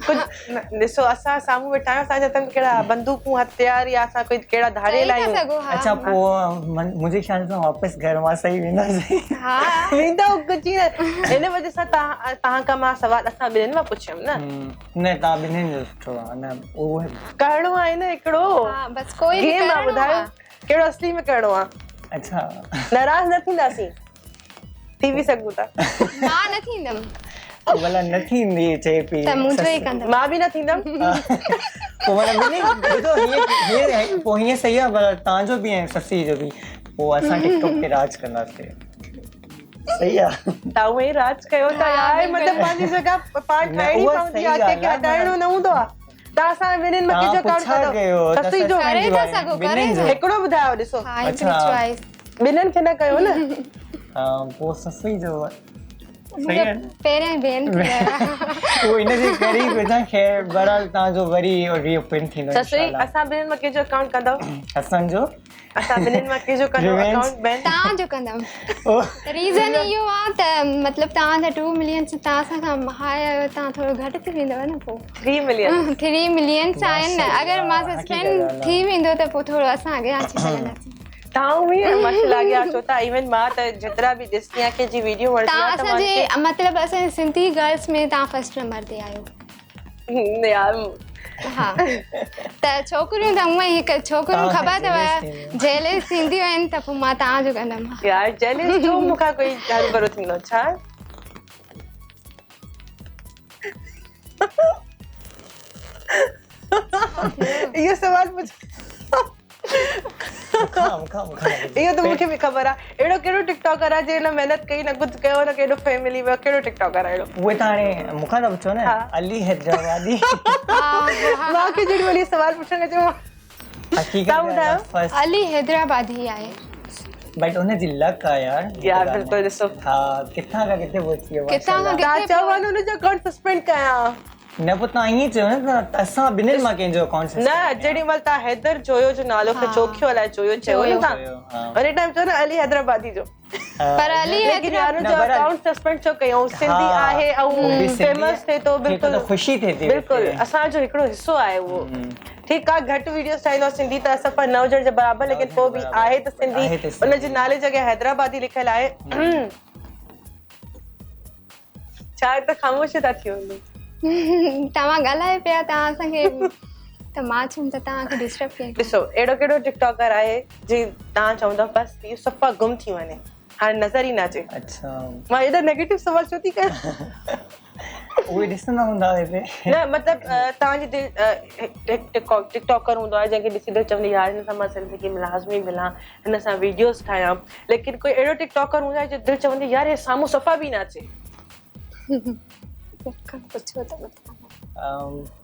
कुझु ॾिसो असां साम्हूं वेठा आहियूं, असांजे हथ में कहिड़ा बंदूकूं हथियार या असां कोई कहिड़ा धारियल आहियूं। अच्छा पोइ मुंहिंजे ख़्याल सां वापसि घर मां सही वेंदासीं। हा वेंदव कुझु न, हिन वजह सां तव्हां खां मां सवाल असां ॿिन्हिनि मां पुछियमि न। न तव्हां ॿिन्हिनि जो सुठो आहे न, उहो करिणो आहे न हिकिड़ो हा बस कोई भी गेम आहे, ॿुधायो कहिड़ो असली में करिणो आहे। अच्छा नाराज़ न थींदासीं, थी बि सघूं था। मां न थींदमि भला न थींदी चए पई त मुंहिंजो ई कंदमि। मां बि न थींदमि। पोइ भला ॿिन्ही हीअं पोइ हीअं सही आहे, भला तव्हांजो बि ऐं ससी जो बि, पोइ असां टिकटॉक ते राज कंदासीं। सही आहे, तव्हां उहे ई राज कयो था यार, मतिलबु पंहिंजी जॻह पाण ठाहिणी पवंदी आहे, कंहिंखे हटाइणो न हूंदो आहे। तव्हां असां ॿिन्हिनि में कंहिंजो काउंट कंदव? ससी जो करे था सघो, करे हिकिड़ो ॿुधायो ॾिसो, हा हिकिड़ी चॉइस ॿिन्हिनि खे न कयो न। पोइ ससी जो सही आहे न, पहिरियां भेण उहो हिनजे करे ई वेठा। ख़ैर बहरहाल तव्हांजो वरी रीओपन थींदो ससी असां ॿिन्हिनि मां कंहिंजो अकाउंट कंदव? असांजो असां ॿिन्हिनि मां कंहिंजो कंदव अकाउंट? तव्हांजो कंदमि। रीज़न इहो आहे त मतिलबु तव्हांजा 2 मिलियन तव्हां सां खां हाई आहियो, तव्हां थोरो घटि थी वेंदव न। पोइ 3 मिलियन 3 मिलियन आहिनि न, अगरि मां सस्पेंड थी वेंदो त पोइ थोरो असां अॻियां अची सघंदासीं। तव्हां बि माशाल्लाह अॻियां अचो था। इवन मां त जेतिरा बि ॾिसंदी आहियां कंहिंजी वीडियो वणंदी तव्हां आहे असांजे मतिलबु असांजे सिंधी गर्ल्स में तव्हां फर्स्ट नंबर ते आहियो यार। हा त छोकिरियूं त उअं ई हिकु छोकिरियूं ख़बर अथव जेलस थींदियूं आहिनि, त पोइ मां तव्हांजो कंदमि। यार जेलस जो मूंखां कोई हरभरो थींदो छा? इहो सवाल पुछ, इहो त मूंखे बि ख़बर आहे। अहिड़ो कहिड़ो टिकटॉकर आहे जंहिं न महिनत कई, न कुझु कयो, न केॾो फैमिली वियो? कहिड़ो टिकटॉकर आहे अहिड़ो? उहे त हाणे मूंखां था पुछो न, अली हैदराबादी। मूंखे जेॾी महिल सवाल पुछण चयो तव्हां ॿुधायो। अली हैदराबादी आहे, बट उनजी लक आहे यार। यार बिल्कुलु ॾिसो, हा किथां खां किथे पहुची वियो। किथां खां तव्हां किथे चयो न हुनजो अकाउंट सस्पेंड कयां। न पोइ तव्हां ईअं चयो न, त असां ॿिन्हिनि मां कंहिंजो अकाउंट न जेॾी महिल तव्हां हैदर जोयो जो नालो खे चोखियो अलाए जोयो चयो न तव्हां, उन टाइम चयो न अली हैदराबादी जो। पर अली हैदराबादी जो अकाउंट सस्पेंड छो कयूं? सिंधी आहे ऐं फेमस थिए थो, बिल्कुलु ख़ुशी थिए थी। बिल्कुलु असांजो हिकिड़ो हिसो आहे उहो। ठीकु आहे घटि वीडियोस ठाहींदो सिंधी त असां पर न हुजण जे बराबरि, लेकिन पोइ बि आहे त सिंधी। उनजे नाले जॻह हैदराबादी लिखियल आहे। छा त ख़ामोश था थी वञो? तव्हां ॻाल्हाए पिया, तव्हां असांखे त मां चयमि त तव्हांखे डिस्टर्ब कयां। ॾिसो अहिड़ो कहिड़ो टिकटॉकर आहे जी तव्हां चवंदव बसि इहो सफ़ा गुम थी वञे, हाणे नज़र ई न अचे? अच्छा मां एॾा नेगेटिव सवाल छो थी कयां? उहे ॾिसंदा हूंदा हिते न, मतिलबु तव्हांजी दिलि टिकटॉकर हूंदो आहे जंहिंखे ॾिसी दिलि चवंदी यार हिन सां मां ज़िंदगी में लाज़मी मिलां, हिन सां वीडियोस ठाहियां। लेकिन कोई अहिड़ो टिकटॉकर हूंदो आहे जो दिलि चवंदी यार हे साम्हूं सफ़ा बि न अचे।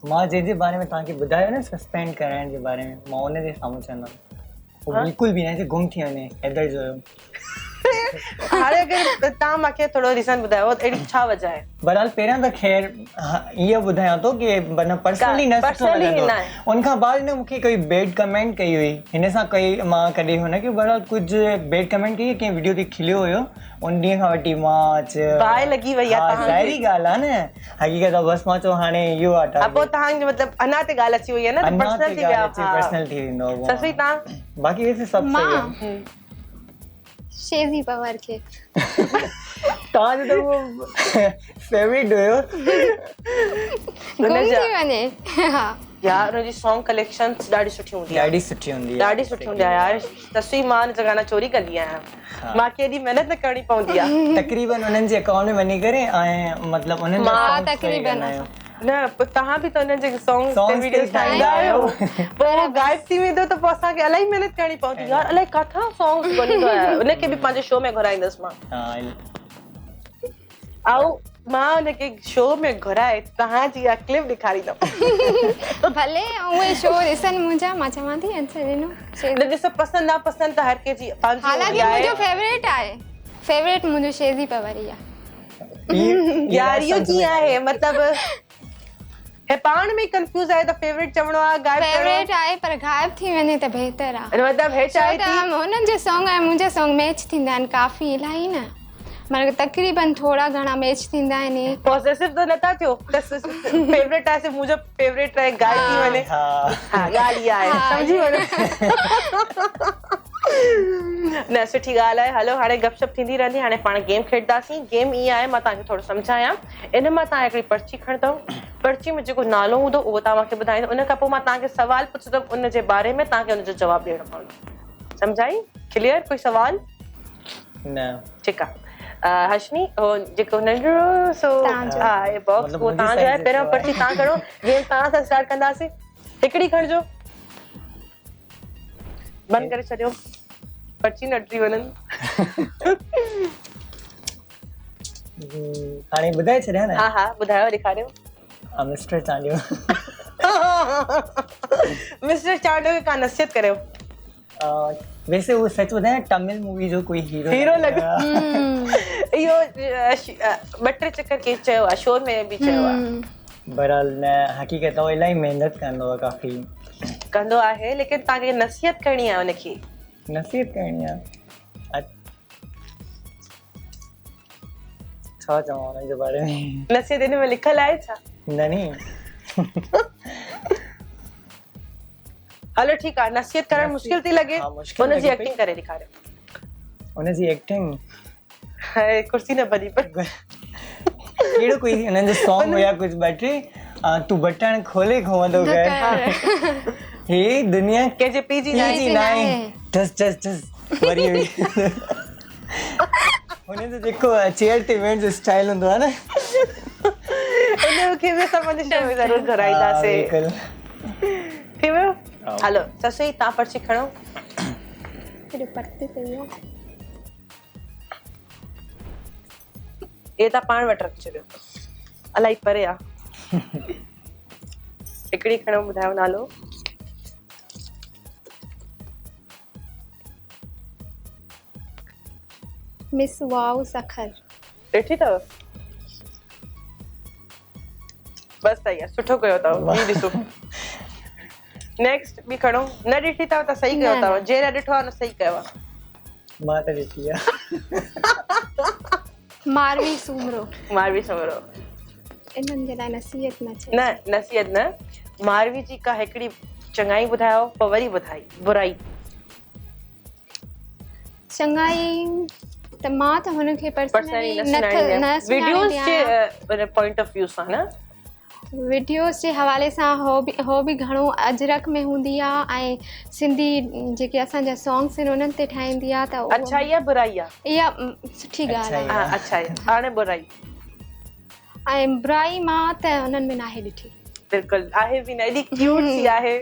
मां जंहिंजे बारे में तव्हांखे ॿुधायो न सस्पेंड कराइण जे बारे में, मां उनजे साम्हूं चवंदमि उहो बिल्कुलु बि न गुम थी वञे हैदर जो। हाणे अगरि तव्हां मूंखे थोरो रीज़न ॿुधायो अहिड़ी छा वजह आहे? बहरहाल पहिरियां त ख़ैर इहो ॿुधायां थो की माना पर्सनली न सुठो लॻंदो। उनखां बाद हिन मूंखे कोई बैड कमेंट कई हुई, हिन सां कई मां कॾहिं हुनखे बहरहाल कुझु बैड कमेंट कई, कंहिं वीडियो ते खिलियो हुयो, उन ॾींहं खां वठी मां बाहि लॻी वई आहे तव्हांखे। ज़ाहिरी ॻाल्हि आहे न, हक़ीक़त आहे। बसि मां चयो हाणे इहो आहे पोइ तव्हांजो मतिलबु अञा ते ॻाल्हि अची वई आहे न, पर्सनल थी विया। पर्सनल थी वेंदो। ससी तव्हां? बाक़ी वैसे सभु सही आहे। शेज़ी पवार खे तव्हांजो त उहो फेवरेट हुयो, गुम थी वञे। हा यार हुनजी सॉन्ग कलेक्शंस ॾाढी सुठी हूंदी आहे, ॾाढी सुठी हूंदी आहे, ॾाढी सुठी हूंदी आहे यार। तस्वीर मां हिन जा गाना चोरी कंदी आहियां, मूंखे एॾी महिनत न करणी पवंदी आहे। तक़रीबन उन्हनि जे अकाउंट में वञी करे ऐं मतिलबु उन्हनि मां तक़रीबन न तव्हां बि त हुननि जे सॉन्ग ते वीडियोस ठाहींदा आहियो, पोइ उहो गायब थी वेंदो त पोइ असांखे इलाही महिनत करणी पवंदी यार। अलाए किथां सॉन्ग्स ॻोल्हींदो आहे, उनखे बि पंहिंजे शो में घुराईंदसि मां। ऐं मां हुनखे शो में घुराए तव्हांजी इहा क्लिप ॾेखारींदमि। भले उहे शो ॾिसनि मुंहिंजा, मां चवां थी आंसर ॾिनो। ॾिसो पसंदि ना पसंदि त हर कंहिंजी पंहिंजी। हालांकि मुंहिंजो फेवरेट आहे, फेवरेट मुंहिंजो शेज़ी पवार ई आहे। यार इहो कीअं आहे? मतिलबु हे पाण में कंफ्यूज आहे त फेवरेट चवणो आहे गायब फेवरेट आहे पर गायब थी वञे त बहितर आहे। मतिलबु हे चाहे थी हुननि जो सॉन्ग ऐं मुंहिंजा सॉन्ग मैच थींदा आहिनि काफ़ी इलाही न, मतलब तक़रीबन थोड़ा घणा मैच थींदा आहिनि। पॉसेसिव तो नथा थियो फेवरेट आहे, मुंहिंजो फेवरेट आहे गाॾी थी वञे। हा गाॾी आहे, सम्झी वञो। न सुठी ॻाल्हि आहे। हलो हाणे गपशप थींदी रहंदी, हाणे पाण गेम खेॾंदासीं। गेम ईअं आहे, मां तव्हांखे थोरो सम्झायां। इन मां तव्हां हिकिड़ी पर्ची खणंदव, पर्ची में जेको नालो हूंदो उहो तव्हां मूंखे ॿुधाईंदो। उन खां पोइ मां तव्हांखे सवाल पुछंदमि, उन जे बारे में तव्हांखे उनजो जवाबु ॾियणो पवंदो। सम्झाई? क्लियर? कोई सवाल? न ठीकु आहे। हर्षनी जेको नंढड़ो सो हा बॉक्स उहो तव्हांजो आहे। पहिरियों पर्ची तव्हां खणो, गेम तव्हां सां स्टार्ट कंदासीं। हिकिड़ी खणिजो, बंदि करे छॾियो, पर्ची न टरी वञनि। हाणे ॿुधाए छॾिया न? हा ॿुधायो, ॾेखारियो। मिस्टर चांडियो। मिस्टर चांडियो खे का नसीहत करियो। वैसे वो सच बताया, तमिल मूवी जो कोई हीरो लॻो। इहो 2-3 चक्कर केरु चयो आहे, शो में बि चयो आहे। बहरहाल न, हक़ीक़त वो इलाही महिनत कंदो आहे, काफ़ी कंदो आहे, लेकिन तव्हांखे नसीहत करणी आहे उनखे। नसीहत करणी आहे? छा चवां उनजे बारे में? नसीहत हिन में लिखल आहे छा? नहीं। हलो ठीकु आहे, नसीहत करणु मुश्किल थी लॻे, उनजी एक्टिंग करे ॾेखारियो। उनजी एक्टिंग? कुर्सी न भॼी पर कहिड़ो कोई उन्हनि जो सॉन्ग हुया कुझु ॿ टे, तू बटण खोले घुमंदो कर, हे दुनिया कंहिंजे पीजी न आहे, टस टस टस वरी हुन जो जेको चेयर ते वेहण जो स्टाइल हूंदो आहे न, उनखे बि असां पंहिंजे शो में ज़रूरु घुराईंदासीं। थी वियो? हलो ससुई तव्हां पर्ची खणो। ये तव्हां पाण वटि रखी छॾियो, इलाही परे आहे। हिकिड़ी खणो, ॿुधायो नालो। मिस वाव सखर। ॾिठी अथव? बस सही आहे, सुठो कयो अथव। हीअ ॾिसो। नेक्स्ट बि खणो। न ॾिठी अथव त सही कयो अथव, जे न ॾिठो आहे न सही कयो आहे। मां त ॾिठी आहे। मारवी सूमरो। मारवी सूमरो इन्हनि जे लाइ नसीहत न चए। न नसीहत न, मारवी जी का हिकिड़ी चङाई ॿुधायो, पोइ वरी ॿुधाई बुराई। चङाई त मां त हुनखे पर्सनली न videos J point of view सां न, वीडियोस जे हवाले सां हो बि घणो अजरक में हूंदी आहे ऐं सिंधी जेके असांजा सॉन्ग्स आहिनि उन्हनि ते ठाहींदी आहे। त अच्छाई आहे बुराई आहे? इहा सुठी ॻाल्हि आहे। हा अच्छाई। हाणे बुराई। ऐं बुराई मां त हुननि में नाहे ॾिठी। बिल्कुलु आहे बि न, एॾी क्यूट सी आहे,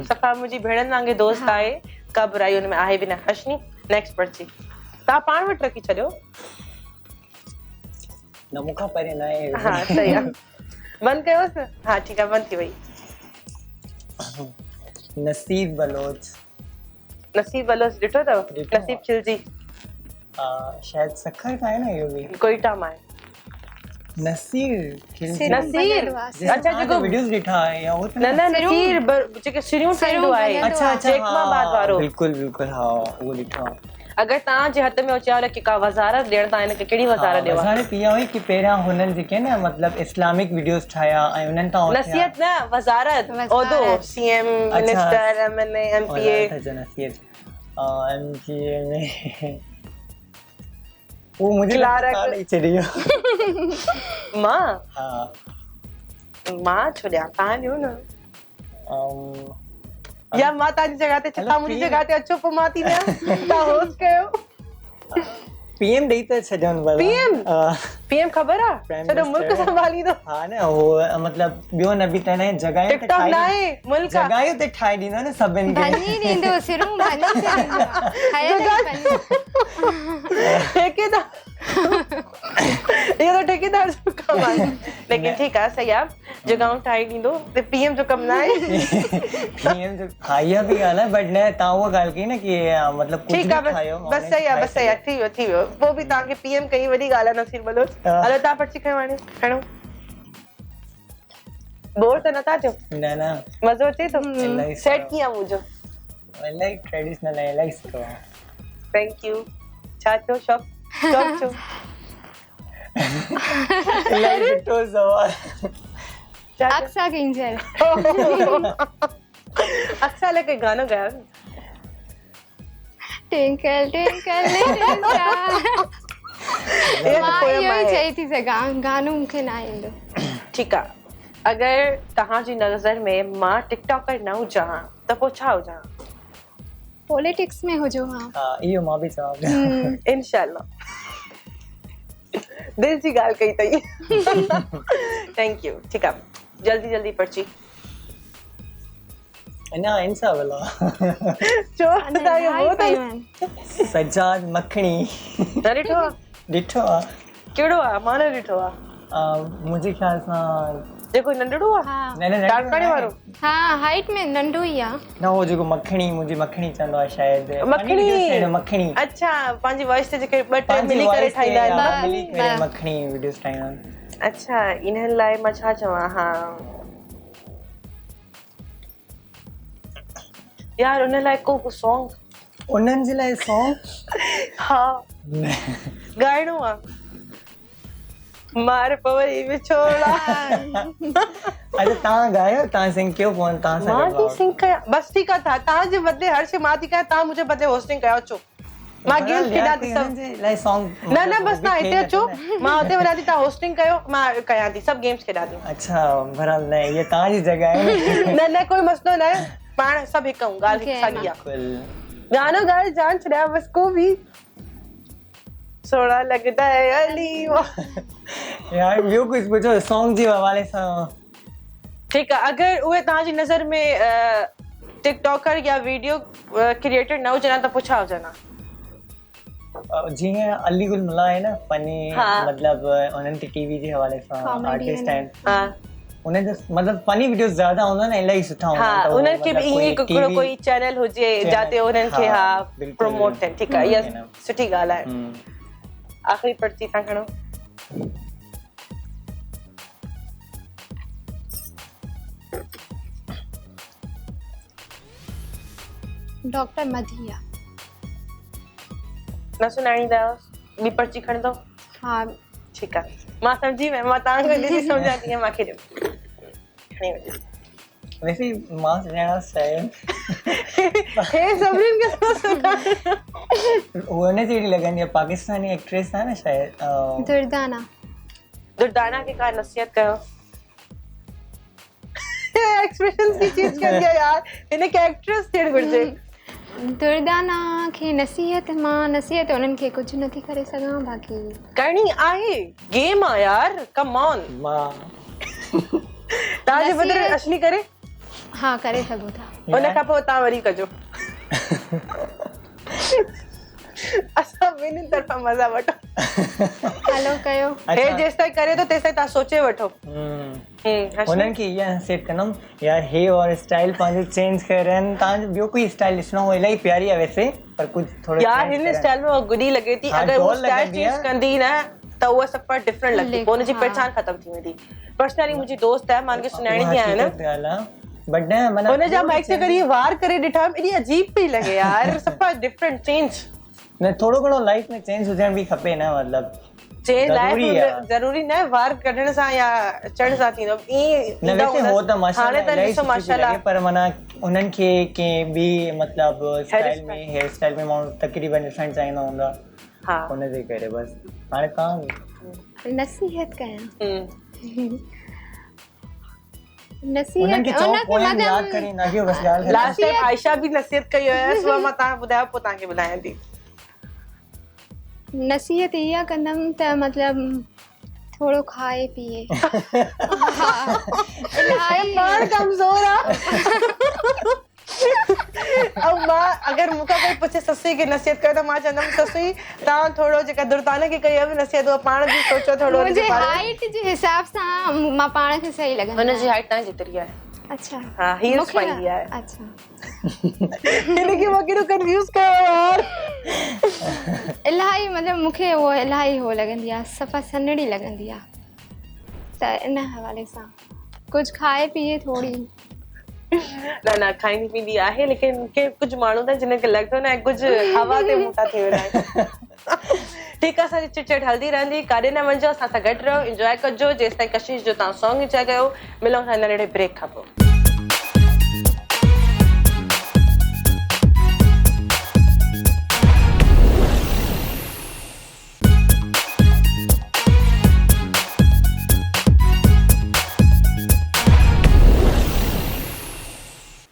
सफ़ा मुंहिंजी भेणनि वांगुरु दोस्त आहे, का बुराई हुन में आहे बि न। हर्षनी नेक्स्ट पर्ची तव्हां पाण वटि रखी छॾियो। न मूंखां परे न आहे। हा सही आहे, बंदि कयोसि न। हा ठीकु आहे, बंदि थी वई। नसीब बलोच। नसीब बलोच ॾिठो अथव? नसीब खिलजी शायद सखर का है ना, ये भी कोयटा में। नसीर खिलजी। नसीर अच्छा जेको वीडियोस ॾिठा है या वो न नसीर जेके सिरियूं ठाहींदो आहे। अच्छा जेकमाबाद वारो। बिल्कुल बिल्कुल हा वो ॾिठा। अगर तव्हां जे हथ में अचाव की का वज़ारत ॾियण, तव्हां हिनखे कहिड़ी वज़ारत ॾियो? वज़ारत इहा हुई कि पहिरियां हुननि जेके न मतलब इस्लामिक वीडियोस ठाहिया ऐं उन्हनि तां नसीहत न वज़ारत ओदो सीएम मिनिस्टर एमएनए एमपीए नसीहत एमपीए में वो मुझे नहीं चाहिए। मां हाँ मां छोड़िया तव्हां ॾियो न, या मां तव्हांजी जॻह ते तव्हां मुंहिंजी जॻह ते अचो पोइ मां थी ॾियां, तव्हां होस्ट कयो। पीएम ॾेई त छॾनि भला। पीएम ख़बर आहे सॼो मुल्क संभालींदो। हा न हो मतलब ॿियो न बि तॾहिं जॻहियूं ते ठाहे नाहे मुल्क जॻहियूं ते ठाहे ॾींदो न सभिनि खे। भञी ॾींदो सिरूं भञी ॾींदो। ठेकेदार इहो त ठेकेदार जो कमु आहे, लेकिन ठीकु आहे सही आहे, जॻहियूं ठाहे ॾींदो त पीएम जो कमु न आहे। पीएम जो हा इहा बि ॻाल्हि आहे, बट न तव्हां उहा ॻाल्हि कई न कि मतलब ठीकु आहे बसि सही आहे, बसि सही आहे, थी वियो पोइ बि तव्हांखे पीएम कई वॾी ॻाल्हि आहे नसीर बलोच। हलो तव्हां पर्ची खयो, हाणे खणो। बोर त नथा थियो? न न मज़ो अचे थो? सेट कीअं आहे मुंहिंजो? इलाही ट्रेडिशनल आहे, इलाही सुठो आहे। Thank U. छा थियो? शौक़ छो? इलाही सुठो सवाल। अक्सा किंजल। अक्सा लाइ कोई गानो ॻायो न। Twinkle twinkle little star. मां इहो ई चई थी सघां, गानो मूंखे न ईंदो। ठीकु आहे, अगरि तव्हांजी नज़र में मां टिकटॉकर न हुजां त पोइ छा हुजां? पॉलिटिक्स में हुजो। हाँ इहो मां बि चवां पियो। इंशाल्लाह दिल जी ॻाल्हि कई अथई। Thank U. ठीकु आहे, जल्दी जल्दी पर्ची अञा इंसाफ अला। छो तव्हांखे वो अथई? सजाद मखणी न ॾिठो आहे? ॾिठो आहे। कहिड़ो आहे? मां न ॾिठो आहे। मुंहिंजे ख्याल सां जेको नंढड़ो आहे? हाँ न न डांटणे वारो? हाँ हाइट में नंढो ई आहे। न हो जेको मखणी मुंहिंजी मखणी चवंदो आहे शायदि। मखणी? मखणी। अच्छा, पंहिंजी वॉइस ते जेके ॿ टे मिली करे ठाहींदा आहिनि। मिली करे मखणी वीडियोस ठाहींदा आहिनि। अच्छा, इन्हनि लाइ मां छा चवां? हा यार, उन लाइ को सॉन्ग उन्हनि जे लाइ सॉन्ग? हा ॻाइणो आहे। मार पवई विछोड़ा। अच्छा तव्हां ॻायो, तव्हां सिंग कयो फोन तव्हां सां। मां थी सिंग कयां? बस ठीकु आहे, तव्हांजे बदले हर शइ मां थी कयां, तव्हां मुंहिंजे बदले होस्टिंग कयो। अचो, मां गेम्स खेॾां थी सभु। लाइ सॉन्ग न न बस तव्हां हिते अचो, मां हुते वञां थी, तव्हां होस्टिंग कयो, मां कयां थी, सभु गेम्स खेॾां थी। अच्छा बहरहाल न ये तव्हांजी जॻह आहे। न न कोई मसलो न आहे, पाण सभु हिकु आहियूं, ॻाल्हि साॻी आहे। गानो ॻाए जान छॾिया बस को बि। सोना लॻंदा है अली। यार ॿियो कुझु पुछो सॉन्ग जे हवाले सां। ठीकु आहे, अगरि उहे तव्हांजी नज़र में टिकटॉकर या वीडियो क्रिएटर न हुजनि त पोइ छा हुजनि? जीअं अली गुल मुल्ला आहे न फनी, मतिलबु उन्हनि खे टीवी जे हवाले सां आर्टिस्ट आहिनि। उन्हनि जो मतिलबु फनी वीडियोस ज़्यादा हूंदा आहिनि, इलाही सुठा हूंदा आहिनि। उन्हनि खे बि ईअं हिकिड़ो कोई चैनल हुजे जिते उन्हनि खे प्रमोट थियनि। ठीकु आहे, इहा सुठी ॻाल्हि आहे। आख़िरी पर्ची तव्हां खणो। डॉक्टर मधिया। न सुञाणींदा आहियो? ॿी पर्ची खणंदो? हाँ ठीकु आहे, मां सम्झी वियमि, मां तव्हांखे ॾिसी सम्झां थी, मूंखे ॾियो। खणी वठो। वैसे मां सुञाणा शायदि हे सभिनीनि खे उहा न जहिड़ी लॻंदी आहे, पाकिस्तानी एक्ट्रेस आहे न शायदि। दुर्दाना। दुर्दाना खे का नसीहत कयो। एक्सप्रेशंस की चीज कर दिया यार, इन्हें एक्ट्रेस थियण घुरिजे। दुर्दाना खे नसीहत, मां नसीहत उन्हनि खे कुझु नथी करे सघां, बाक़ी करणी आहे, गेम आहे यार, कम ऑन। तव्हांजे बदिरां असली करे? हाँ करे सघो था, उन खां पोइ तव्हां वरी कजो। असां ॿिन्हिनि तरफ़ां मज़ा वठो। हलो कयो। हे जेसिताईं करे थो तेसिताईं तव्हां सोचे वठो। उन्हनि खे इहा नसीहत कंदुमि यार, हे और स्टाइल पंहिंजो चेंज करनि। तव्हांजो ॿियो कोई स्टाइल ॾिसणो हो, इलाही प्यारी आहे वैसे, पर कुझु थोरो यार हिन स्टाइल में गुडी लॻे थी। अगरि उहा स्टाइल चेंज कंदी न त उहा सभु पर डिफरेंट लॻंदी, पोइ हुनजी पहचान ख़तम थी वेंदी। पर्सनली मुंहिंजी दोस्त आहे, मां हुनखे सुञाणींदी आहियां न, बट न माना हुनजा माइक ते करी वार करे ॾिठा, एॾी अजीब पई लॻे यार, सभु पर डिफरेंट चेंज। न थोरो घणो लाइफ में चेंज हुजण बि खपे न, मतिलबु चेंज लाइफ ज़रूरी न वार कढण सां या चढ़ण सां थींदो। न वैसे हो त माशाल्लाह, पर माना उन्हनि खे कंहिं बि मतिलबु स्टाइल में, हेयर स्टाइल में माण्हू तक़रीबन ॾिसणु चाहींदा हूंदा, हुनजे करे बसि। हाणे तव्हां नसीहत कयां? उन्हनि खे चओ पोयम यादि करे न कयो बसि ॻाल्हि। लास्ट टाइम आयशा बि नसीहत कई हुयसि, उहा मां तव्हां ॿुधायो, पोइ तव्हांखे ॿुधायां थी। नसीहत इहा कंदमि त मतिलबु थोरो खाए पीए। पाण कमज़ोर आहे। ऐं मां अगरि मूंखां कोई पुछे ससुई खे नसीहत कयो त मां चवंदमि ससुई तव्हां थोरो जेका दुर्दाना खे कई आहे नसीहत, उहा पाण बि सोचो थोरो। मुंहिंजे हाइट जे हिसाब सां मां पाण खे सही लॻंदी। हुनजी हाइट तव्हां जेतिरी आहे। अच्छा हा, हील्स पाईंदी आहे। अच्छा हिनखे मां केॾो कंफ्यूज़ कयो यार। इलाही मतिलबु मूंखे उहो इलाही हो लॻंदी आहे, सफ़ा सन्हड़ी लॻंदी आहे, त इन हवाले सां कुझु खाए पीए थोरी। न न खाईंदी पींदी आहे, लेकिन के कुझु माण्हू आहिनि जिन खे लॻंदो न कुझु हवा ते मोटा थी वेंदा आहिनि। ठीकु आहे, असांजी चिट हल्दी रहंदी, काॾे न वञिजो, असां सां गॾु रहो, इंजॉय कजो जेसि ताईं कशिश जो तव्हां सॉन्ग इंजॉय कयो। मिलूं था नंढड़े ब्रेक खां पोइ।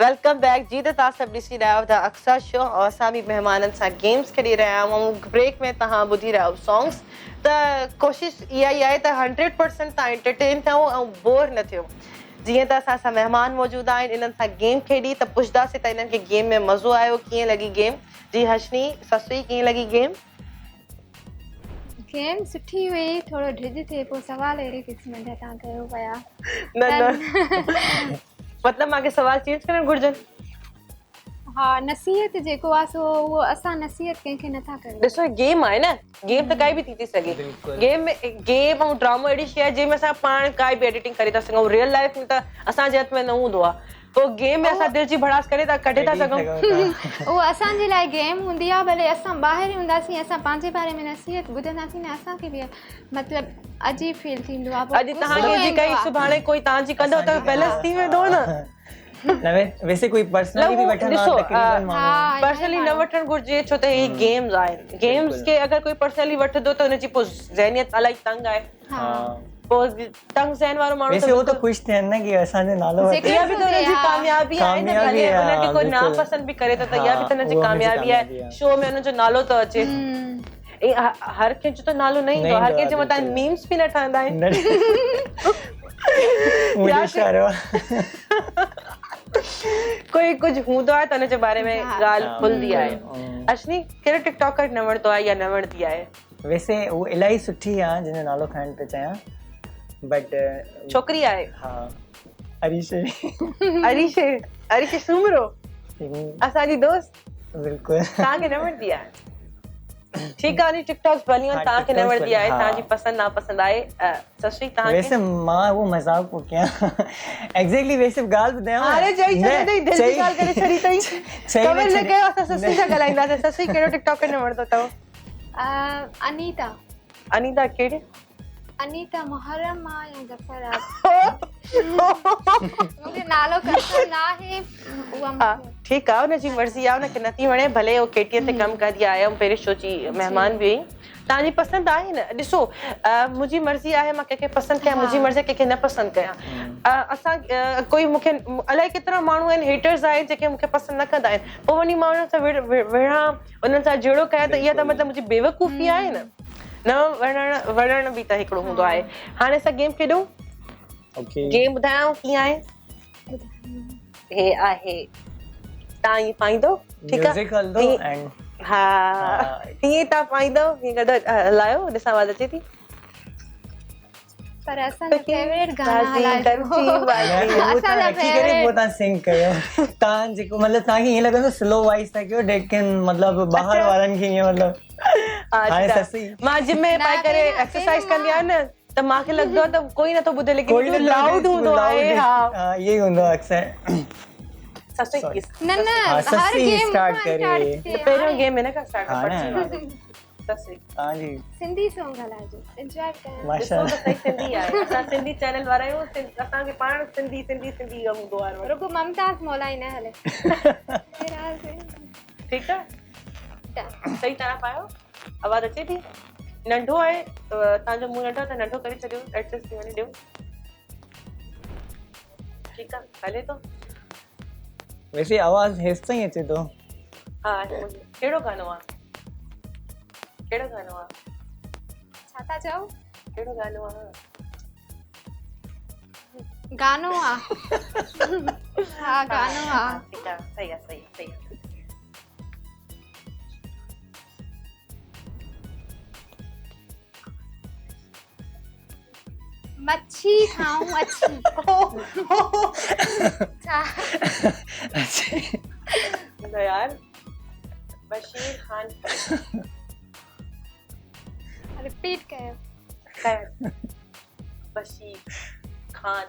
वेलकम बैक जी। त तव्हां सभु ॾिसी रहिया आहियो द अक्सा शो और असां बि महिमाननि सां गेम्स खेॾी रहिया आहियूं ऐं ब्रेक में तव्हां ॿुधी रहिया आहियो सॉन्ग्स। त कोशिशि इहा ई आहे त 100% तव्हां एंटरटेन थियो ऐं बोर न थियो। जीअं त असां सां महिमान मौजूदु आहिनि, इन्हनि सां गेम खेॾी त पुछंदासीं त इन्हनि खे गेम में मज़ो आयो, कीअं लॻी गेम। जी हर्षनी ससुई कीअं लॻी गेम? गेम सुठी हुई, थोरो ढिज थिए पोइ सवाल अहिड़े क़िस्म जा तव्हां कयो पिया। न मतिलबु मूंखे सवाल चेंज करणु घुरिजनि। हा, नसीहत जेको आहे सो उहो असां नसीहत कंहिंखे नथा कयूं। ॾिसो गेम आहे न, गेम त काई बि थी सघे। गेम ऐं ड्रामो अहिड़ी शइ आहे जंहिंमें असां पाण काई बि एडिटिंग करे था सघूं। रियल लाइफ में त असांजे हथ में न हूंदो आहे, पोइ गेम में असां दिलि जी भड़ास करे था कढे था सघूं। उहो असांजे लाइ गेम हूंदी आहे, भले असां ॿाहिरि हूंदासीं, असां पंहिंजे बारे में नसीहत ॿुधंदासीं न, असांखे बि मतिलबु अजीब फील थींदो आहे। अॼु तव्हांजी कई सुभाणे कोई तव्हांजी कंदो त बैलेंस थी वेंदो न। वैसे कोई पर्सनली भी वठंदो आहे तकरीबन माण्हू पर्सनली न वठणु घुरिजे, छो त ही गेम्स आहिनि। गेम्स खे अगरि कोई पर्सनली वठंदो त हुनजी पोइ ज़हनियत इलाही तंग आहे। पोइ तंग ज़हन वारो माण्हू वैसे वो तो खुश थियनि न कि असांजो नालो इहा बि त हुनजी कामयाबी आहे न। भले हुनखे कोई नापसंद बि करे त इहा बि त हुनजी कामयाबी आहे। शो में हुनजो नालो तो अचे। हर कंहिंजो त नालो न ईंदो, हर कंहिंजे मथां मीम्स बि न ठहंदा आहिनि। कोई कुछ हूंदो आहे त हुनजे बारे में ॻाल्हि खुलंदी आहे। अश्विनी कहिड़ो टिकटॉकर न वणंदो आहे या न वणंदी आहे? वैसे वो इलाही सुठी आहे जिन नालो खणण थो चाहियां, बट छोकिरी आहे। हा, अरीशे अरीशे सुमरो असांजी दोस्त। बिल्कुलु तव्हांखे न वणंदी आहे? ठीकु आहे, टिकटॉक्स भलियूं आहिनि, तव्हांखे न वणंदी आहे, तव्हांजी पसंदि नापसंदि आहे। ससुई तव्हांखे? वैसे मां वो मज़ाक पियो कयां, एग्जैक्टली वैसे ॻाल्हि ॿुधायांव। अरे चई छॾो, दिलि जी ॻाल्हि करे छॾी अथई। ख़बर न कयो, असां ससुई सां ॻाल्हाईंदासीं। ससुई कहिड़ो टिकटॉकर न वणंदो अथव? अनीता। अनीता कहिड़े? अनीता मुहर्रम आहे या ज़फर आहे, मूंखे नालो कसम न आहे। ठीकु आहे, हुनजी मर्ज़ी आहे, हुनखे नथी वणे, भले उहो केटीअ ते कमु कंदी आहे ऐं पहिरें शो जी महिमान बि हुई। तव्हांजी पसंदि आहे न? ॾिसो, मुंहिंजी मर्ज़ी आहे मां कंहिंखे पसंदि कयां, मुंहिंजी मर्ज़ी कंहिंखे न पसंदि कयां। असां कोई मूंखे अलाए केतिरा माण्हू आहिनि हेटर्स आहिनि जेके मूंखे पसंदि न कंदा आहिनि, पोइ वञी मां हुननि सां विढ़ां, उन्हनि सां जहिड़ो कयां त इहा त मतिलबु मुंहिंजी बेवकूफ़ी आहे न। न वणण बि त हिकिड़ो हूंदो आहे। हाणे असां गेम खेॾूं। गेम ॿुधायांव कीअं आहे? हे आहे, तव्हां ईअं पाईंदो, ठीकु आहे? हा, हीअं तव्हां पाईंदो, हीअं गॾु हलायो, ॾिसां आवाज़ अचे थी। पर असांजो फेवरेट गाना सिंग कयो तव्हां जेको मतिलबु तव्हांखे ईअं लॻंदो स्लो वॉइस था कयो, लेकिन मतिलबु ॿाहिरि वारनि खे ईअं मतिलबु मां जिम में पाए करे एक्सरसाइज कंदी आहियां न त मूंखे लॻंदो आहे त कोई नथो ॿुधे, लेकिन लाउड हूंदो आहे। हा, इहो ई हूंदो आहे अक्सर। न हर गेम स्टार्ट करे पहिरियों गेम हिन खां स्टार्ट कर। सिंधी सॉन्ग हलाइजो, एंजॉय कयो। माशाअल्लाह, सही सिंधी आहे, असां सिंधी चैनल वारा आहियूं, असांखे पाण सिंधी हूंदो आहे। रुगो मुमताज़ मौलाई न हले। ठीकु आहे, सही तरह पायो, आवाज़ अचे थी? नंढो आहे, तव्हांजो मुंहुं नंढो त नंढो करे छॾियो, एडजस्ट थी वञे ॾियो। ठीकु आहे, हले थो? वैसे आवाज़ हेसि ताईं अचे थो? हा, कहिड़ो गानो आहे? कहिड़ो गानो आहे? छा था चओ? कहिड़ो गानो आहे? गानो आहे। हा, गानो आहे। ठीकु आहे, सही आहे, सही आहे, सही आहे। मच्छी खाऊं अच्छी। यार बशीर खान रिपीट कयो। बशीर खान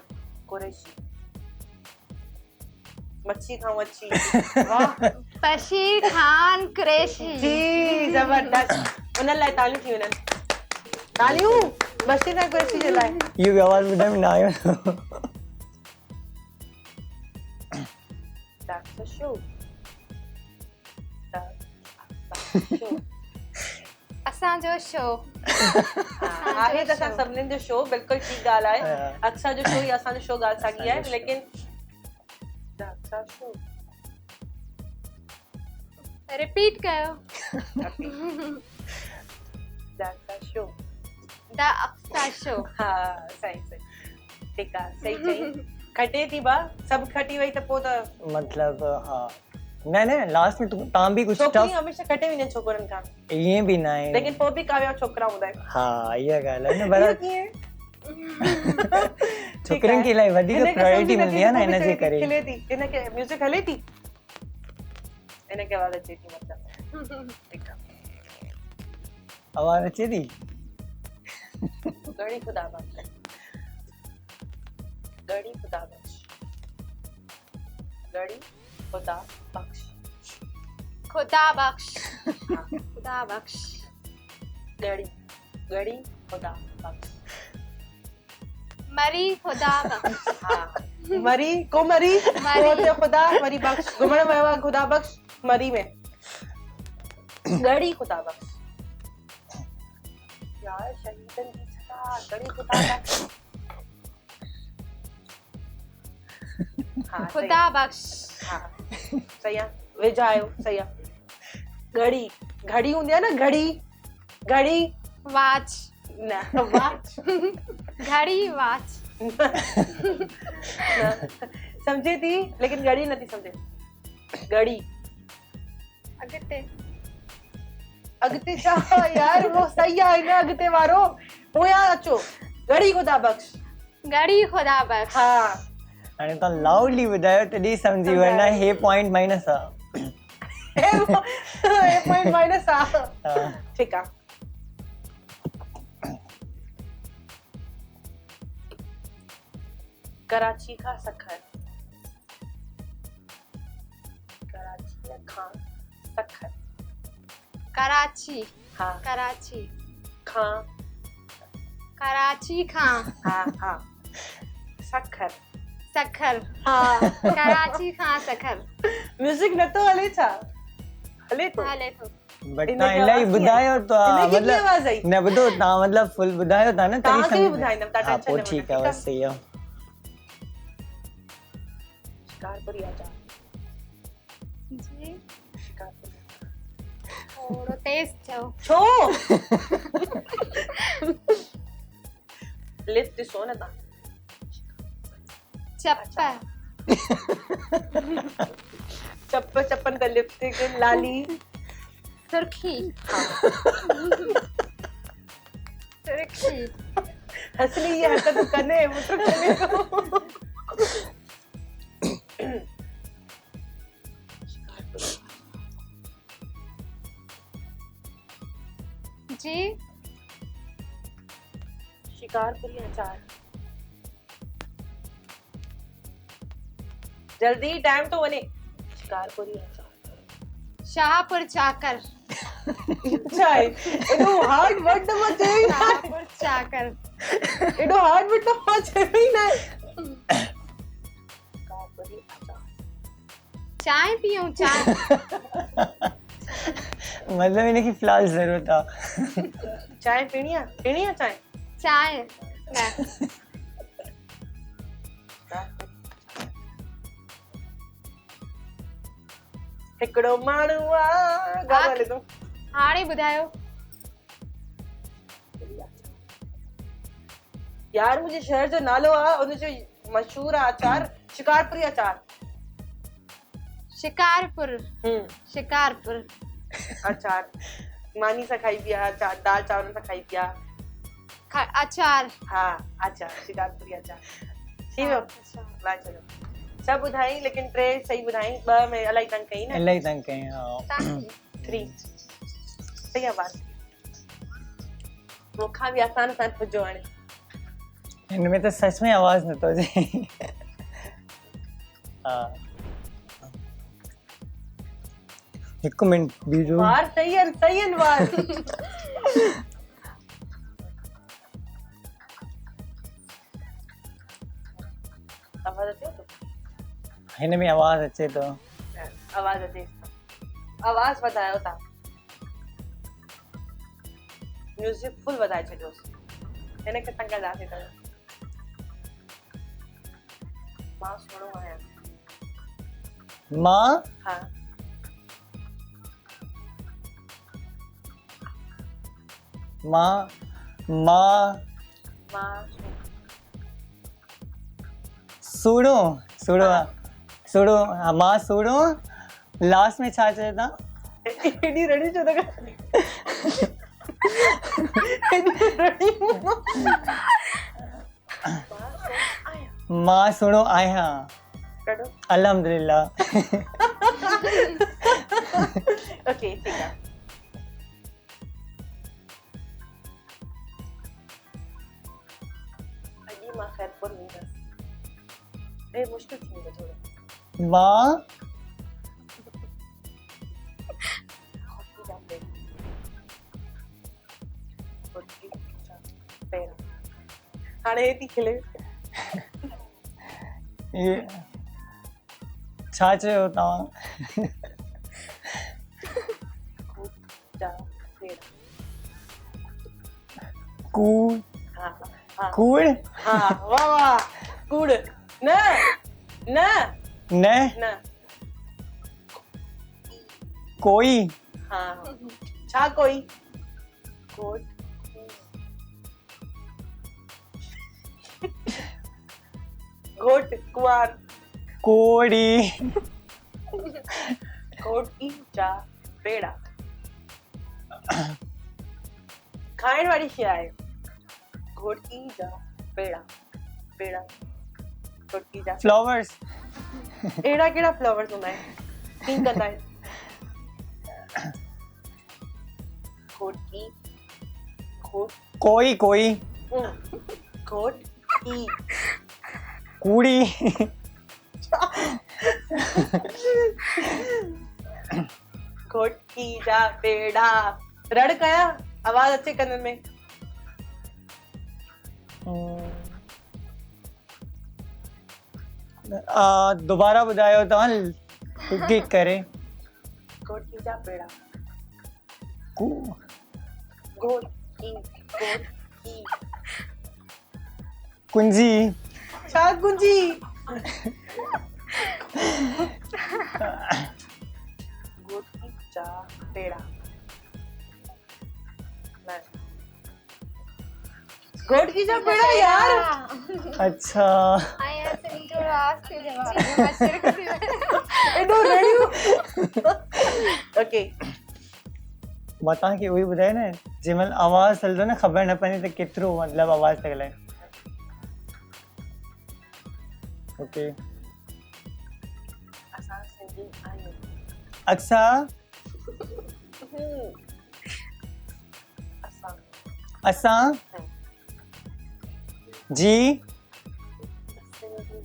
कुरैशी। मच्छी खाऊं अच्छी। वाह, बशीर खान कुरैशी। जी जबरदस्त। उन लाइ तालियूं थी वञनि तालियूं मस्ती ना कुर्सी जे लाइ इहो बि आवाज़ ॿुधण में न आयो That's a show. असांजो शो आहे त असां सभिनीनि जो शो बिल्कुलु ठीकु ॻाल्हि आहे अक्सर जो शो या असांजो शो ॻाल्हि साॻी आहे लेकिन That's a show. रिपीट कयो That's a show. The Aksa show हा सही ठीकु आहे सही चई खटे थी बा सभु खटी वई त पोइ त मतलब हाँ न लास्ट में तव्हां बि कुछ छोकिरी टफ हमेशा खटे वेंदी आहिनि छोकिरनि खां ईअं बि न आहे लेकिन पोइ बि काव्या छोकिरा हूंदा आहिनि हा इहा ॻाल्हि आहे न बराबरि कीअं छोकिरनि खे इलाही वधीक प्रायोरिटी मिलंदी आहे न हिन जे करे खिले थी हिनखे म्यूज़िक हले थी हिनखे आवाज़ अचे थी मतलब ठीकु आहे आवाज़ अचे थी घणी खुदा बख्श घणी खुदा बख्श घणी खुदा बख्श खुदा बख्श खुदा बख्श घड़ी घड़ी खुदा बख्श मरी खुदा बख्श हाँ मरी को मरी तो खुदा मरी बख्श घुमण वियो आहे खुदा बख्श मरी में घड़ी खुदा बख्श यार शहीदन की छटा घड़ी खुदा बख्श हाँ खुदा बख्श हाँ सही आहे विझायो सही आहे घड़ी घड़ी हूंदी आहे न घड़ी घड़ी वाच न वाच घड़ी वाच समझे थी लेकिन घड़ी नथी समझे घड़ी अॻिते अॻिते छा यार वो सही आहे न अॻिते वारो पोयां अचो घड़ी खुदा बख्श घड़ी खुदा बख्श हा हाणे तव्हां लाउडली ॿुधायो तॾहिं सम्झी वरना हे पॉइंट माइनस आहे हे पॉइंट माइनस आहे ठीकु आहे कराची खां सखर कराची खां सखर कराची हाँ कराची खां कराची खां हा हा सखर सखर हाँ कराची खां सखर म्यूजिक नथो हले छा हले तो हले थो बट तव्हां इलाही ॿुधायो था मतलब न ॿुधो तव्हां मतलब फुल ॿुधायो था न तॾहिं तव्हांखे बि ॿुधाईंदमि तव्हां हा टेंशन पोइ न ठीकु आहे वठो, बस सही आहे शिकारपुरी आचार जी शिकारपुरी थोड़ो तेज चओ छो लिफ्ट ॾिसो न तव्हां चप्प चप्प चप्पन त लिपस्टिक लाली सुर्खी सुर्खी हसली ये हरकत करने मुझे करने को जी शिकारपुरी अचार जल्दी टाइम तो वने शिकारपुरी अचार शाहपुर चाकर चाय एडो हार्ड वर्ड न मचे शाहपुर चाकर एडो हार्ड वर्ड न मचे ही ना शिकारपुरी अचार चाय पियूं चाय मतलब इनकी फिलहाल जरूरत आहे चाय पीनी है चाय चाय न हिकड़ो माण्हू आ गाना ले दो हाणे ॿुधायो यार मुझे शहर जो नालो आ उन जो मशहूर आचार शिकारपुरी आचार शिकारपुर शिकारपुर अचार मानी सा खाई पिया अचार दाल चावल सा खाई पिया अचार हाँ अचार शिकारपुरी अचार ठीक है ला चलो सब बुधाई लेकिन टे सही बुधाई ब में अलाई तंग कई ना इलाही तंग कई हाँ 3 सही है बात वो खा भी आसान पुजो हाणे इनमें तो सच में आवाज न तो अचे हाँ हिकु मिनट बीजो वार सही आहिनि वार। आवाज़ अचे थो? हिन में आवाज़ अचे तो आवाज़ अचे, आवाज़ वधायो तव्हां, म्यूज़िक फुल वधाए छॾियोसि, हिनखे तंग कंदासीं त मां सुहिणो आहियां। मां हा मां मां मां सूड़ो सूड़ो सूड़ो हाँ, मां सूड़ो लास्ट में छा चए था एॾी रड़ी छो था एॾी रड़ी मां सुणो आहियां कढो। अल्हम्दुलिल्लाह। ओके ठीक है। अॼु मां ख़ैरपुर वेंदसि। मुश्किल थी वेंदो थोरो। मां हाणे थी खिले। ये छा चयो तव्हां कूड़ कूड़ हाँ वाह वाह कूड़ न न न न कोई हाँ छा कोई कोट घोट कुआर कोड़ी घोटी जा पेड़ा खाइण वारी शइ आहे घोटी जा पेड़ा पेड़ा घोटी जा फ्लावर्स अहिड़ा कहिड़ा फ्लावर्स हूंदा आहिनि कीअं कंदा आहिनि घोटी घोट कोई कोई घोट की कूड़ी घोटी जा पेड़ा रड़ कया आवाज अचे कननि में दोबारा ॿुधायो तव्हां रिपीट करे घोटी जा पेड़ा कू- घोटी कुंजी छा गुंजी घोटी जा पेड़ा घोटी जा पेड़ा यार अच्छा एडो रेडियो ओके मां तव्हांखे उहो ई ॿुधायो न जंहिंमहिल आवाज़ हलंदो न ख़बर न पवंदी त केतिरो मतिलबु आवाज़ थो हलाए ओके असां सिंधी आहियूं अक्सा असां असां जी सिंधी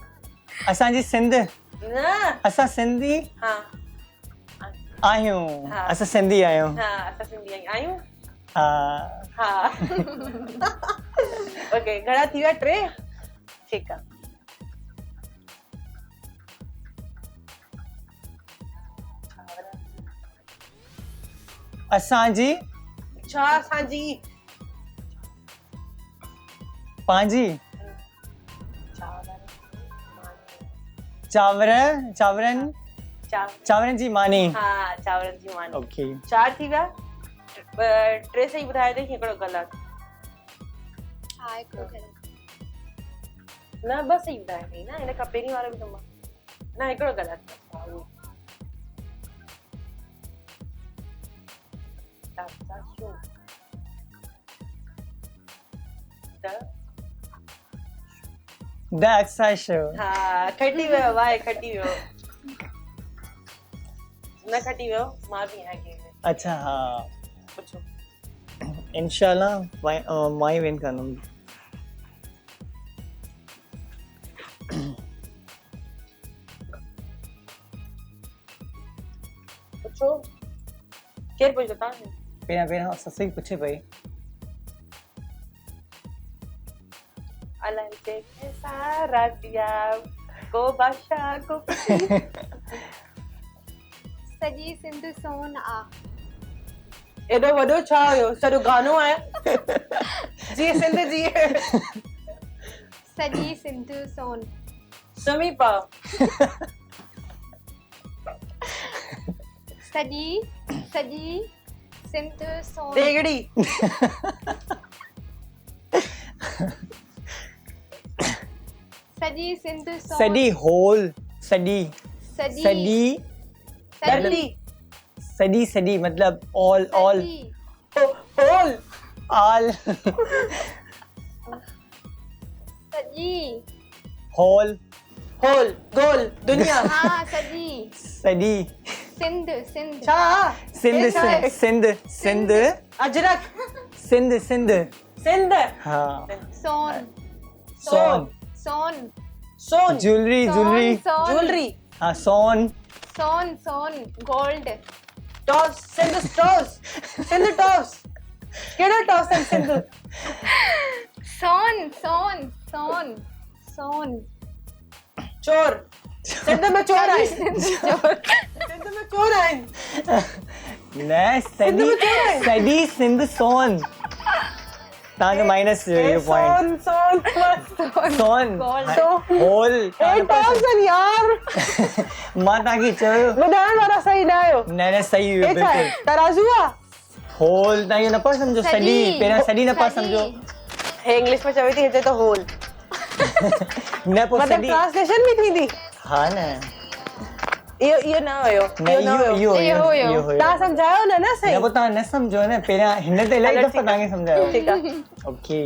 असांजी सिंध न असां सिंधी हाँ आहियूं हा। असां सिंधी आहियूं हाँ असां सिंधी आहियूं हा हाँ ओके घणा थी विया 3 ठीकु आहे असांजी छा असांजी पंहिंजी चांवर चांवरनि चांवरनि जी मानी हाँ चांवरनि जी मानी ओके 4 थी विया 3 सही ॿुधायो अथई हिकिड़ो ग़लति न बस सही ॿुधायो अथई न हिन खां पहिरीं वारो बि त मां न हिकिड़ो ग़लति द अक्सा शो हाँ खटी वियो भाई खटी वियो न खटी वियो मां बि आहियां गेम में अच्छा हा पुछो इंशाल्लाह मां ई विन कंदुमि पुछो केरु पुछो तव्हां? पहिरियां ससुई पुछे पई। अलाए जंहिंखे सारा दिया को बादशाह को सॼी सिंध सोन आ। एॾो वॾो छा हुयो? सॼो गानो आहे जी सिंध जी सॼी सिंध सोन। सुम्ही पओ। सॼी सिंध सोन। देगड़ी। सॼी सिंध सोन। सॼी होल सॼी धरती। सॼी मतलब ऑल होल। ऑल सॼी होल गोल दुनिया। हाँ सॼी सिंध छा? सिंध अजरक। सिंध हाँ सोन ज्वेलरी हाँ सोन गोल्ड। टॉप्स सिंध टॉप्स केड़ा टॉप्स है सिंध? सोन चोर। सिंध में चोर है। सिंध में चोर है। न सॼी सिंध सोन तव्हांजो माइनस पॉइंट सोन होल टॉप्स यार मां तव्हांखे चयो ॿुधाइण वारा सही न आयो। न सही हुयो बिल्कुल। तराजू आहे। होल तव्हां इहो न पिया सम्झो सॼी पहिरियां सॼी न पिया सम्झो। हे इंग्लिश में चवे थी हिते तो होल न पोइ मतलब सॼी ट्रांसलेशन भी थींदी। हाँ न इहो न हुयो। इहो तव्हां सम्झायो न सही। न पोइ तव्हां न सम्झो न पहिरियां हिन ते इलाही दफ़ा तव्हांखे सम्झायो। ठीकु आहे ओके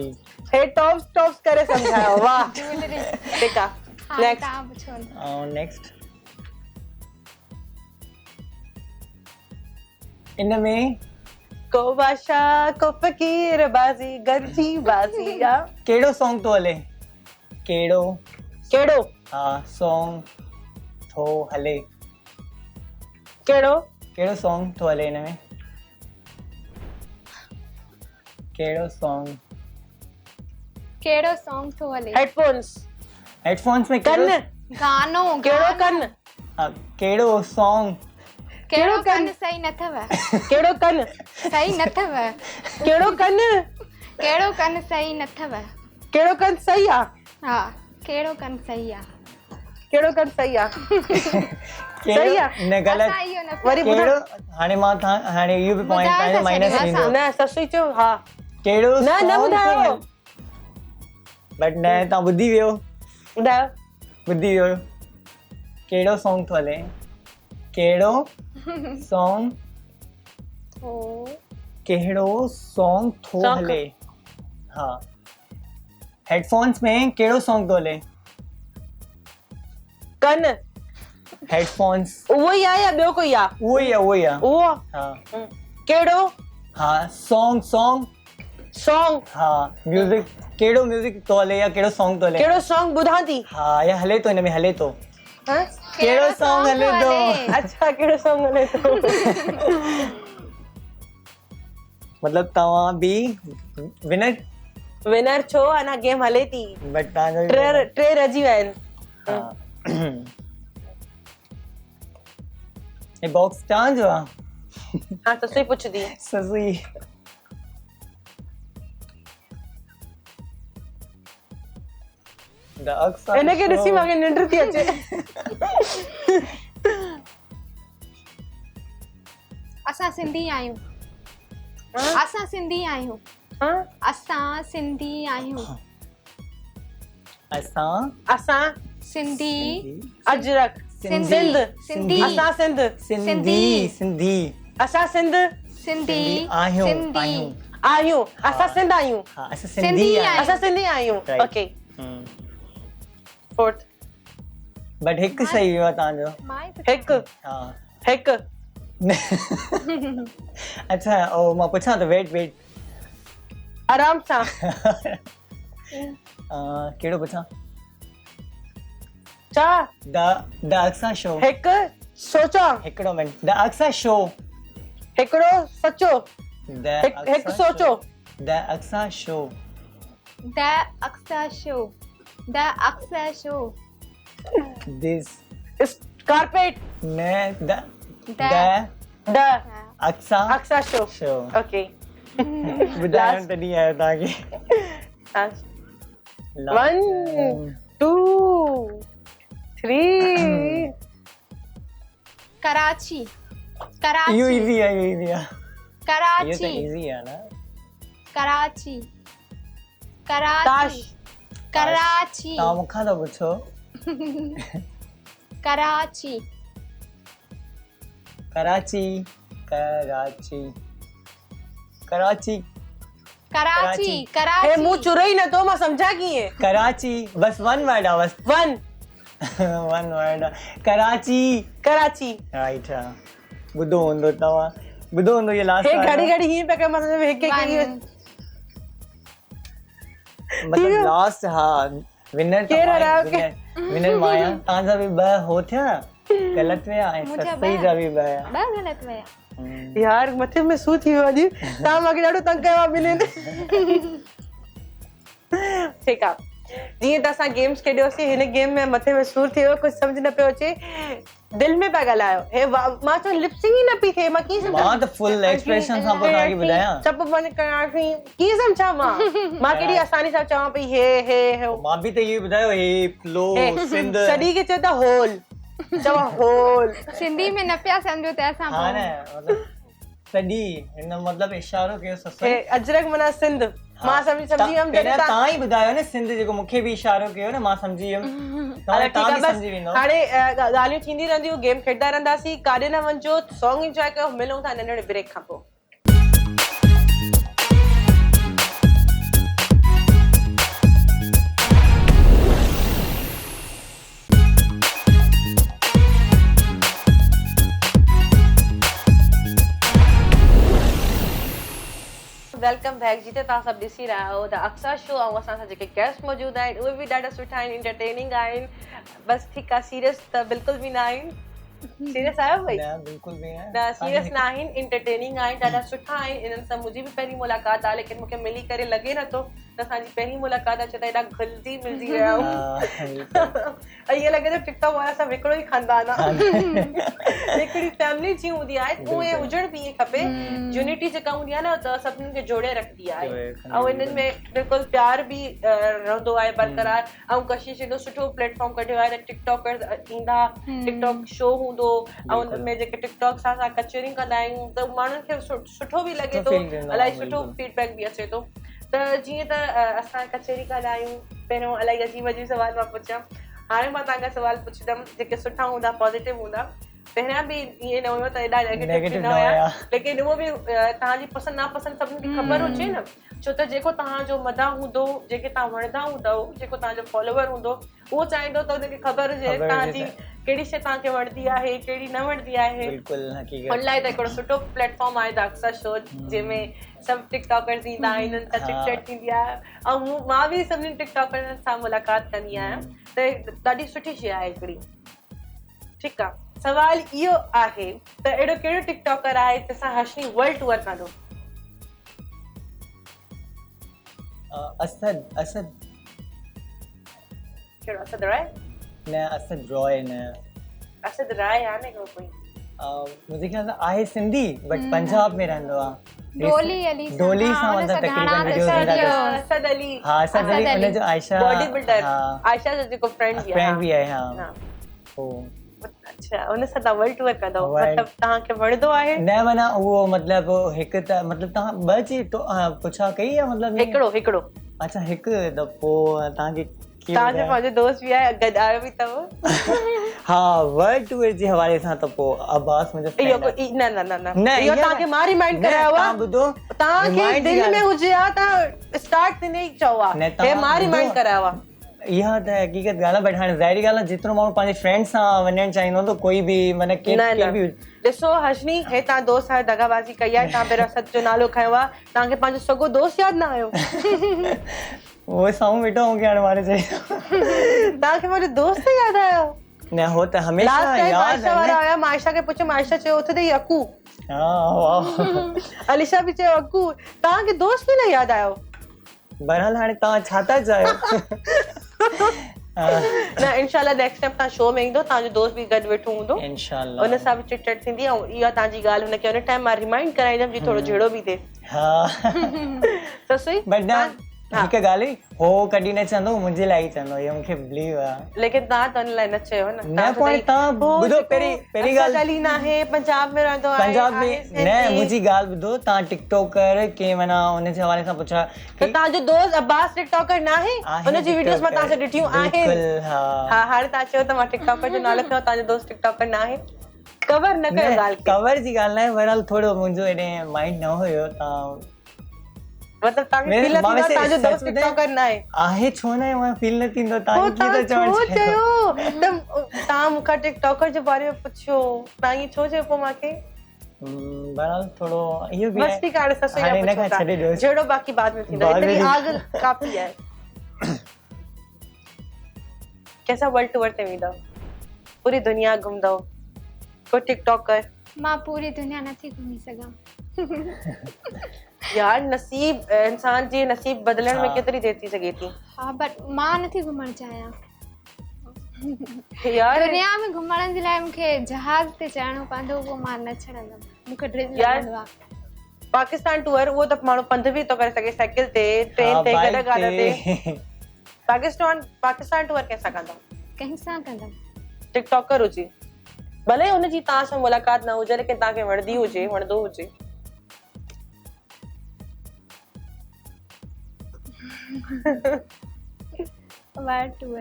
हे टॉप्स करे सम्झायो। वाह ठीकु आहे। नेक्स्ट इन में को बादशाह को फकीर बाजी गंजी बाजी या कहिड़ो सॉन्ग तो हले? कहिड़ो हाँ सॉन्ग थो हले? कहिड़ो सॉन्ग तो हले इन में? कहिड़ो सॉन्ग तो हले? हेडफोन्स में कन गानो कहिड़ो कन कहिड़ो सॉन्ग कहिड़ो कन सही न अथव। कहिड़ो कन सही न अथव। कहिड़ो कन सही न अथव। कहिड़ो कन सही आहे। हा कहिड़ो कन सही आहे। सही आहे न ग़लत वरी कहिड़ो हाणे मां हाणे इहो बि पॉइंट तव्हांजो माइनस थींदो। न ससुई चयो हा कहिड़ो न ॿुधायो बट न तव्हां ॿुधी वियो ॿुधायो कहिड़ो सॉन्ग थो हले? कहिड़ो सॉन्ग थो हले? हाँ हेडफोन्स में कहिड़ो सॉन्ग थो हले? कन हेडफोन्स उहो ई आहे या ॿियो कोई आहे? उहो ई आहे हाँ कहिड़ो हाँ सॉन्ग हाँ म्यूजिक कहिड़ो म्यूजिक तो हले या कहिड़ो सॉन्ग तो हले? कहिड़ो सॉन्ग ॿुधां थी। हाँ या हले तो हिन में हले तो कहिड़ो सॉन्ग हले तो? अच्छा कहिड़ो सॉन्ग हले तो? मतलब तव्हां भी विनर छो अञा गेम हले थी बट तव्हांजो टे रजी विया आहिनि। ये बॉक्स तव्हांजो आहे? हाँ ससुई पुछदी ससुई इनखे ॾिसी मूंखे निंड थी अचे। असां सिंधी आहियूं। असां सिंधी आहियूं। अजरक सिंध असां सिंधी आहियूं। ओके फोर्थ बट हिकु सही हुयो तव्हांजो। हिकु अच्छा ओ मां पुछां त वेट आराम सां कहिड़ो पुछां? छा द अक्सा शो हिकु सोचा हिकिड़ो मिनट द अक्सा शो हिकिड़ो सचो The हिकु Aksa सोचो Show. The Aksa Show. The Aksa show the Aksa show This carpet the The- the Aksa Aksa show Show. Okay बुधाइण त ॾींहुं आयो तव्हांखे 1 2 3 कराची इहो कराची इजी आहे इहो इजी आहे इहो त कराची इजी आहे न कराची ताश कराची कराची तव्हां मूंखां था पुछो कराची कराची कराची कराची कराची हे कराची मुंह चुरो ई नथो मां सम्झा कीअं कराची बस वन वर्ड आहे बस 1 one word Karachi Karachi right ॿुधो हूंदो तव्हां ॿुधो हूंदो इहो लास्ट हे घड़ी घड़ी हीअं पिया कयो मां सम्झो हिकु One. मतलब लास्ट हा विनर केरु हरायो विनर माया तव्हांजा बि ॿ हो थिया ग़लत विया ऐं मुंहिंजा सही ॿ। जा बि ॿ आया ॿ ग़लति विया यार मथे में सूर थी वियो अॼु तव्हां मूंखे ॾाढो तंग कयो आहे ॿिन्हिनि ठीकु आहे जीअं त असां गेम्स खेॾियोसीं हिन गेम में मथे में सूर थी वियो कुझु सम्झ न पियो अचे दिलि में पिया ॻाल्हायो हे मां चयो लिपसिंग ई न पई थिए मां कीअं मां त फुल एक्सप्रेशन सां पोइ तव्हांखे ॿुधायां चप बंदि कयां थी कीअं सम्झां मां कहिड़ी आसानी सां चवां पई हे मां बि त इहो ॿुधायो हे फ्लो सिंध सॼी खे चयो था होल चवां होल सिंधी में न पिया सम्झो त असां हा न मतलब सॼी हिन मतलब इशारो कयो हे ससु अजरक माना सिंध मां सम्झी वियमि जॾहिं तव्हां ई ॿुधायो न सिंध जेको मूंखे बि इशारो कयो न मां सम्झी वियमि तव्हां बि सम्झी वेंदो हाणे ॻाल्हियूं थींदी रहंदियूं गेम खेॾंदा रहंदासीं काॾे न वञिजो सॉन्ग एंजॉय कयो मिलूं था नंढे ब्रेक खां पोइ वेलकम बैक जिते तव्हां सभु ॾिसी रहिया आहियो द अक्सा शो ऐं असां सां जेके गेस्ट मौजूदु आहिनि उहे बि ॾाढा सुठा आहिनि इंटरटेनिंग आहिनि बसि ठीकु आहे सीरियस त बिल्कुलु बि न आहिनि सीरियस आहियो भई न बिल्कुल भी न सीरियस न आहिनि इंटरटेनिंग आहिनि ॾाढा सुठा आहिनि इन्हनि सां मुंहिंजी बि पहिरीं मुलाक़ात आहे लेकिन मूंखे मिली करे लॻे नथो त असांजी पहिरीं मुलाक़ात आहे छो त हेॾा घुलिजी मिलजी विया आहियूं ऐं ईअं लॻे थो टिकटॉक वारा सभु हिकिड़ो ई खानदान आहे हिकिड़ी फैमिली जीअं हूंदी आहे उहे हुजण बि ईअं खपे यूनिटी जेका हूंदी आहे न त सभिनीनि खे जोड़े रखंदी आहे ऐं इन्हनि में बिल्कुलु प्यार बि रहंदो आहे बरक़रार ऐं कशिश एॾो सुठो प्लेटफॉर्म कढियो आहे त टिकटॉकर्स ईंदा टिकटॉक शो हूंदो ऐं उन में जेके टिकटॉक सां असां कचरियूं कंदा आहियूं त माण्हुनि खे सुठो बि लॻे थो इलाही सुठो फीडबैक बि अचे थो त जीअं त असां कचेरी कंदा आहियूं पहिरियों इलाही अजीब अजीब सवाल मां पुछां हाणे मां तव्हांखां सवाल पुछंदमि जेके सुठा हूंदा पॉज़िटिव हूंदा पहिरियां बि ईअं न हुयो त हेॾा नेगेटिव न हुया लेकिन उहो बि तव्हांजी पसंदि नापसंदि सभिनी खे ख़बर हुजे न छो त जेको तव्हांजो मदाह हूंदो जेके तव्हां वणंदा हूंदव जेको तव्हांजो फॉलोवर हूंदो उहो चाहींदो त हुनखे ख़बर हुजे तव्हांजी कहिड़ी शइ तव्हांखे वणंदी आहे कहिड़ी न वणंदी आहे हुन लाइ त हिकिड़ो सुठो प्लेटफॉर्म आहे द अक्सा शो जंहिंमें सभु टिकटॉकर्स ईंदा आहिनि हिननि सां चिट चैट थींदी आहे ऐं मां बि सभिनी टिकटॉकर्स सां मुलाक़ात कंदी आहियां त ॾाढी सुठी शइ आहे हिकिड़ी ठीकु आहे सवाल इहो आहे त अहिड़ो कहिड़ो टिकटॉकर आहे जंहिंसां हर्षनी वर्ल्ड टूर कंदो असद असद कहिड़ो असद राय न असद रॉय न असद राय आहे न हिकिड़ो कोई मुंहिंजे ख्याल सां आहे सिंधी बट पंजाब में रहंदो आहे डोली अली डोली सां मतलब तकरीबन वीडियोस ईंदा अथसि असद अली हाँ असद अली उनजो आयशा बॉडी बिल्डर हाँ आयशा जो जेको फ्रेंड भी आहे हाँ ओ अच्छा उन सां तव्हां वर्ल्ड टूर कंदो मतलब तव्हांखे वणंदो आहे न माना उहो मतलब हिकु त मतलब तव्हां ॿ चीज पुछा कई आहे मतलब हिकिड़ो अच्छा हिकु त पोइ तव्हांखे तव्हांजो पंहिंजो दोस्त बि आहे गॾायो बि अथव हा वर्ल्ड टूर जे हवाले सां त पोइ अब्बास मुंहिंजो इहो न इहो तव्हांखे मां रिमाइंड करायो आहे ॿुधो तव्हांखे दिलि में हुजे हा तव्हां स्टार्ट थींदे ई चओ आहे हे मां रिमाइंड करायो आहे इहा त हक़ीक़त ॻाल्हि आहे बट हाणे ज़ाहिरी ॻाल्हि आहे जेतिरो माण्हू पंहिंजे फ्रेंड सां वञणु चाहींदो त कोई बि माना केरु बि ॾिसो हर्षनी हे तव्हां दोस्त आहे दगाबाज़ी कई आहे तव्हां पहिरियों असद जो नालो खयो आहे तव्हांखे पंहिंजो सॻो दोस्त यादि न आयो उहो साम्हूं वेठो मूंखे हाणे मारे चई तव्हांखे मुंहिंजो दोस्त यादि आयो न हो त हमेशा लास्ट टाइम याद आयशा है वारा न आया मां आयशा खे पुछियो आयशा चयो उथे ॾेई अकू हाँ वाह अलीशा बि चयो अकू तव्हांखे दोस्त बि न यादि आयो बहरहाल हाणे तव्हां छा था चाहियो न इंशाल्लाह नेक्स्ट टाइम तव्हां शो में ईंदो तव्हांजो दोस्त बि गॾु वेठो हूंदो इंशाल्लाह उन सां बि चिट चट थींदी ऐं इहा तव्हांजी ॻाल्हि हुनखे उन टाइम मां रिमाइंड कराईंदमि जीअं थोरो झेड़ो बि थिए हाँ त सही बट न हिकु ॻाल्हि हुई हो कॾहिं न चवंदो मुंहिंजे लाइ ई चवंदो इहो मूंखे बिलीव आहे लेकिन तव्हां त हुन लाइ न चयो न न पोइ तव्हां ॿुधो पहिरीं ॻाल्हि ॻाल्हि आहे पंजाब में रहंदो आहे पंजाब में न मुंहिंजी ॻाल्हि ॿुधो तव्हां टिकटॉकर के माना हुनजे हवाले सां पुछा त तव्हांजो दोस्त अब्बास टिकटॉकर न आहे हुनजी वीडियोस मां तव्हांखे ॾिठियूं आहिनि हा हाणे तव्हां चयो त मां टिकटॉकर जो नालो खयो तव्हांजो दोस्त टिकटॉकर न आहे कवर न कयो ॻाल्हि खे कवर जी ॻाल्हि न आहे बहरहाल थोरो मुंहिंजो हेॾे माइंड न हुयो तव्हां मतलब तव्हांखे फील थींदो तव्हांजो दोस्त टिकटॉकर न आहे छो न मां फील न थींदो तव्हां कीअं था छो चवण चयो त तव्हां मूंखां टिकटॉकर जे बारे में पुछियो तव्हां ईअं छो चयो पोइ मूंखे बहरहाल थोरो इहो बि मस्ती काढ़े ससु हाणे हिन खां छॾे ॾियो जहिड़ो बाक़ी बाद में थींदो बाद में इतनी आग काफ़ी आहे कैसा वर्ल्ड टूर ते वेंदव पूरी दुनिया घुमंदव कोई टिकटॉकर मां पूरी दुनिया नथी घुमी सघां यार नसीब इंसान जी नसीब बदलण में केतिरी देर थी सघे थी हा बट मां नथी घुमणु चाहियां यार दुनिया में घुमण जे लाइ मूंखे जहाज ते चढ़णो पवंदो उहो मां न चढ़ंदमि मूंखे ड्रिल लॻंदो आहे पाकिस्तान टूर उहो त माण्हू पंध बि थो करे सघे साइकिल ते ट्रेन ते गॾु गाॾ ते पाकिस्तान टूर कंहिंसां कंदव कंहिंसां कंदमि टिकटॉकर हुजे भले हुनजी तव्हां सां मुलाक़ात न हुजे लेकिन तव्हांखे वणंदी हुजे वणंदो हुजे वर्ल्ड टूर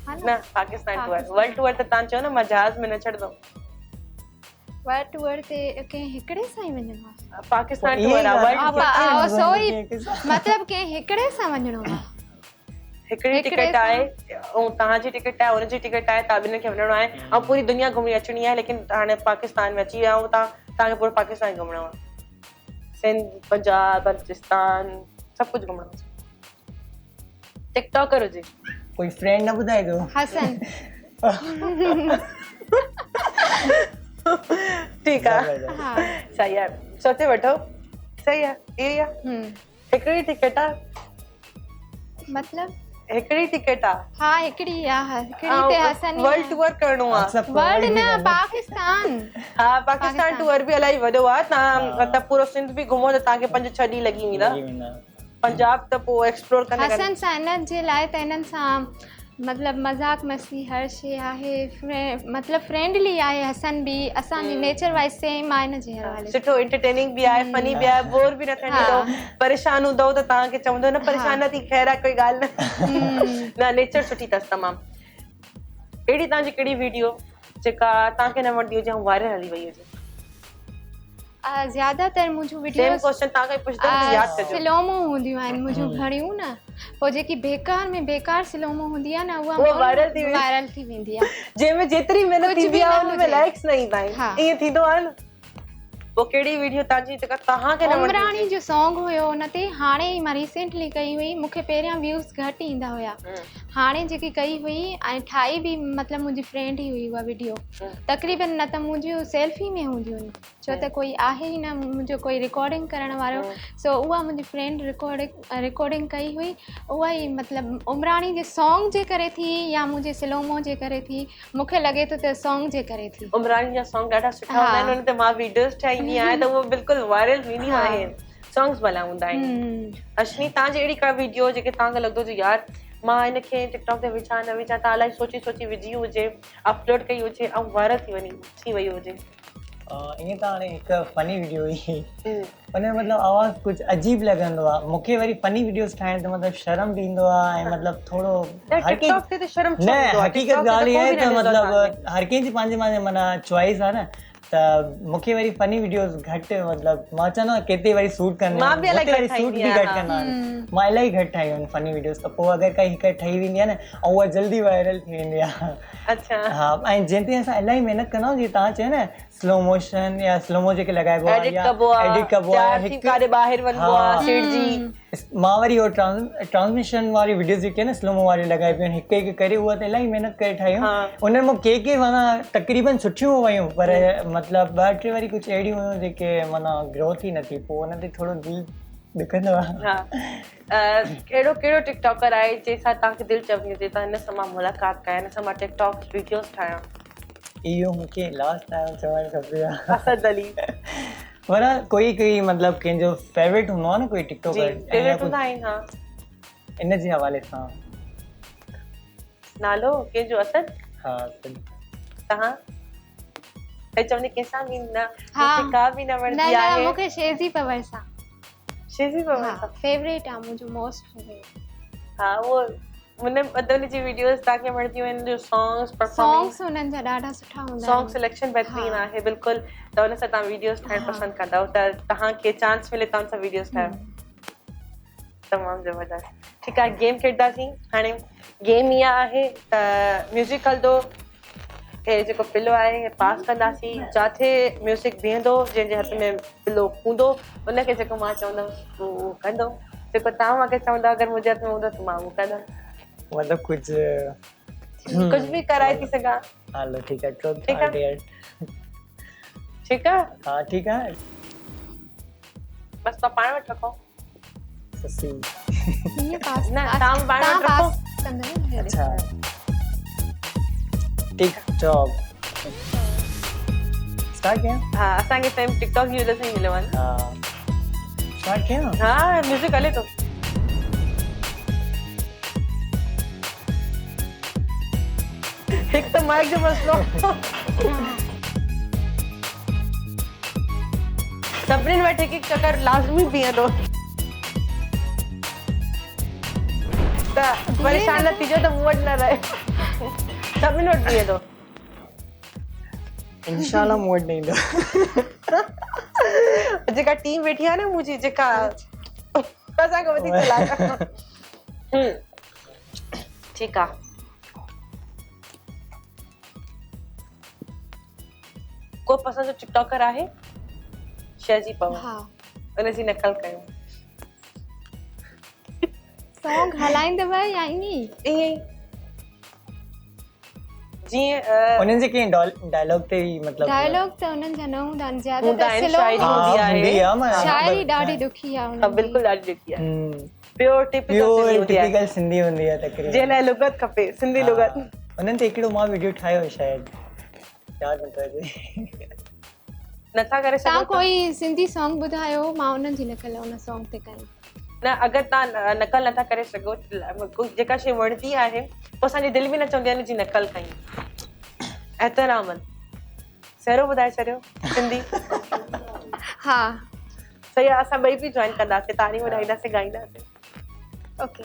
न पाकिस्तान टूर वर्ल्ड टूर त तव्हां चयो न मां जहाज में न चढ़ंदमि वर्ल्ड टूर ते कंहिं हिकिड़े सां ई वञिणो आहे पाकिस्तान टूर आहे वर्ल्ड सॉरी मतिलबु कंहिं हिकिड़े सां वञिणो आहे हिकिड़ी टिकट आहे ऐं तव्हांजी टिकट आहे हुनजी टिकट आहे तव्हां ॿिन्हिनि खे वञिणो आहे ऐं पूरी दुनिया घुमी अचणी आहे लेकिन हाणे पाकिस्तान में अची विया आहियूं तव्हांखे पूरो पाकिस्तान घुमणो आहे सिंध पंजाब बलूचिस्तान सभु कुझु घुमणो आहे टिकटॉकर हुजे कोई फ्रेंड न ॿुधाए थो हसन ठीकु आहे सही आहे सोचे वठो सही आहे इहो ई आहे हिकिड़ी टिकट आहे मतलब हिकिड़ी टिकट आहे हा हिकिड़ी आहे हिकिड़ी ते हसन वर्ल्ड टूर करणो आहे वर्ल्ड न पाकिस्तान हा पाकिस्तान टूर बि इलाही वॾो आहे तव्हां मतिलबु पूरो सिंध बि घुमो त तव्हांखे 5-6 ॾींहं लॻी वेंदा पंजाब त पोइ एक्सप्लोर कंदे हसन सां हिन जे लाइ त हिननि सां मतिलबु मज़ाक मस्ती हर शइ आहे मतिलबु फ्रेंडली आहे हसन बि असांजी नेचर वाइज सेम आहे हिन जे हवाले सुठो एंटरटेनिंग बि आहे फनी बि आहे बोर बि न थियण ॾींदो परेशान हूंदव त तव्हांखे चवंदो न परेशान न थी ख़ैर आहे कोई ॻाल्हि न नेचर सुठी अथसि तमामु अहिड़ी तव्हांजी कहिड़ी वीडियो जेका तव्हांखे न वणंदी हुजे ऐं वायरल हली वई हुजे ज़्यादातर मुंहिंजूं सेम वीडियोस क्वेश्चन तव्हांखे पुछंदमि यादि कजो सिलोमो हूंदियूं आहिनि मुंहिंजूं घणियूं न पोइ जेकी बेकार में बेकार सिलोमो हूंदी आहे न उहा वायरल थी वेंदी आहे जंहिंमें जेतिरी महिनत थींदी आहे हुनमें लाइक्स न ईंदा आहिनि ईअं थींदो आहे न पोइ कहिड़ी वीडियो तव्हांजी जेका तव्हांखे न उमराणी जो सॉन्ग हुयो हुन ते हाणे ई मां रिसेंटली कई हुई मूंखे पहिरियां व्यूज़ घटि ईंदा हुया हाणे जेकी कई हुई ऐं ठाही बि मतिलबु मुंहिंजी फ्रेंड ई हुई उहा वीडियो तक़रीबन न त मुंहिंजियूं सेल्फी में हूंदियूं आहिनि छो त कोई आहे ई न मुंहिंजो कोई रिकॉर्डिंग करण वारो सो उहा मुंहिंजी फ्रेंड रिकॉर्डिंग कई हुई उहा ई मतिलबु उमराणी जे सॉन्ग जे करे थी या मुंहिंजे सिलोमो जे करे थी मूंखे लॻे थो त सॉन्ग जे करे थी उमराणी जा सॉन्ग ॾाढा सुठा हूंदा आहिनि हुन ते मां वीडियोस ठाहींदी आहियां त उहो बिल्कुलु वायरल वेंदियूं आहिनि सॉन्ग्स भला हूंदा आहिनि अश्विनी तव्हांजी अहिड़ी का वीडियो जेके तव्हांखे लॻंदो हुजे यार मां हिनखे टिकटॉक ते विझां न विझां तव्हां इलाही सोची सोची विझी हुजे अपलोड कई हुजे ऐं वायरल थी वई हुजे ईअं त हाणे हिकु फनी वीडियो हुई हुन में मतिलबु आवाज़ु कुझु अजीब लॻंदो आहे मूंखे वरी फनी वीडियोस ठाहिण त मतिलबु शर्म बि ईंदो आहे ऐं मतिलबु थोरो न हक़ीक़त ॻाल्हि इहा आहे त मतिलबु हर कंहिंजी पंहिंजी माना चॉइस आहे न त मूंखे वरी फनी वीडियोस घटि मतिलबु मां चवंदो आहियां केतिरी वरी सूट कंदा आहिनि सूट बि घटि कंदा आहिनि मां इलाही घटि ठाहियूं आहिनि फनी वीडियोस त पोइ अगरि काई हिकु ठही वेंदी आहे न ऐं उहा जल्दी वायरल थी वेंदी आहे अच्छा हा ऐं जंहिं ते असां इलाही महिनत कंदा आहियूं जीअं तव्हां चयो न स्लो मोशन या स्लो मो जेके लगाइबो आहे एडिट या कबो आहे एडिट कबो आहे हिकु काॾे ॿाहिरि वञिबो आहे सीट जी मां वरी हो ट्रांसमिशन वारी वीडियोस जेके आहिनि स्लो मो वारी लॻाई पियूं हिकु हिकु करे उहा त इलाही महिनत करे ठाहियूं उन्हनि मां के माना तक़रीबन सुठियूं वयूं पर मतिलबु 2-3 वरी कुझु अहिड़ियूं हुयूं जेके माना ग्रोथ ई न थी पोइ हुन ते थोरो दिलि दुखंदो आहे हा कहिड़ो टिकटॉकर आहे जंहिंसां तव्हांखे दिलि चवंदी हुजे त हिन सां मां मुलाक़ात कयां हिन सां मां टिकटॉक वीडियोस ठाहियां इहो मूंखे लास्ट टाइम चवणु खपे असद अली वरना कोई मतिलबु कंहिंजो फेवरेट हूंदो आहे न कोई टिकटॉकर फेवरेट हूंदा आहिनि हा इन जे हवाले सां नालो कंहिंजो असद हा तव्हां त चवंदी कंहिंसां बि न हा। मूंखे का बि न वणंदी न आहे मूंखे शेज़ी पवर सां शेज़ी पवन हा फेवरेट आहे मुंहिंजो मोस्ट फेवरेट हा उहो हुन अदन जी वीडियोस तव्हांखे वणंदियूं आहिनि जो सॉन्ग्स सॉन्ग्स हुननि जा ॾाढा सुठा हूंदा सॉन्ग सिलेक्शन बहितरीन आहे बिल्कुलु त हुन सां तव्हां वीडियोस ठाहिण पसंदि कंदव त तव्हांखे चांस मिले तव्हां सां वीडियोस ठाहियो तमामु ज़बरदस्त ठीकु आहे गेम खेॾंदासीं हाणे गेम इहा आहे त म्यूज़िक हलंदो हे जेको पिलो आहे हे पास कंदासीं जिथे म्यूज़िक बीहंदो जंहिंजे हथ में पिलो हूंदो उनखे जेको मां चवंदमि उहो कंदो जेको तव्हां मूंखे चवंदा अगरि मुंहिंजे हथ में हूंदो त मां उहो कंदमि मतलब कुछ भी कराए थी सका हलो ठीक है ट्रुथ ठीक है। और डेयर ठीक है हाँ ठीक है बस तो पाण वटि रखो ससी ये पास ना तव्हां पाण वटि रखो पास कंदा अच्छा टिकटॉक स्टार्ट किया हा असांखे टाइम टिकटॉक यूज़र सां ई मिलियो आहे हाँ स्टार्ट किया हा म्यूज़िक हले थो हिकु त माइक जो मसलो सभिनीनि वटि हिकु चकर लाज़मी बीहंदो त परेशान न थीजो त मूं वटि न रहे सभिनीनि वटि बीहंदो इंशाल्लाह मूं वटि न ईंदो जेका टीम वेठी आहे न मुंहिंजी जेका असांखे वधीक लाॻा ठीकु आहे को पसंदि जो टिकटॉकर आहे शेज़ी पवन हा उनजी नकल कयो सॉन्ग हलाईंदव या ईअं ईअं ई जीअं उन्हनि जे कंहिं डायलॉग ते ई मतलब डायलॉग त हुननि जा न हूंदा आहिनि हूंदा ज्यादातर आहिनि, स्लो शायरी हूंदी आहे। हूंदी आहे मां शायरी ॾाढी ॾुखी आहे हा हुननि बिल्कुलु ॾाढी ॾुखी आहे प्योर टिपिकल सिंधी हूंदी आहे तक़रीबन जे लाइ लुगत खपे सिंधी लुगत उन्हनि ते हिकिड़ो मां वीडियो ठाहियो शायदि यादि नथो अचे नथा करे तव्हां सघो कोई सिंधी सॉन्ग ॿुधायो मां उन्हनि जी नकल उन सॉन्ग ते कयां न अगरि तव्हां नकल नथा करे सघो जेका शइ वणंदी आहे पोइ असांजी दिलि बि न चवंदी आहे जी नकल कयूं एतरामन सहिरो ॿुधाए छॾियो सिंधी हा सही आहे असां ॿई बि जॉइन कंदासीं तारियूं ॿुधाईंदासीं ॻाईंदासीं ओके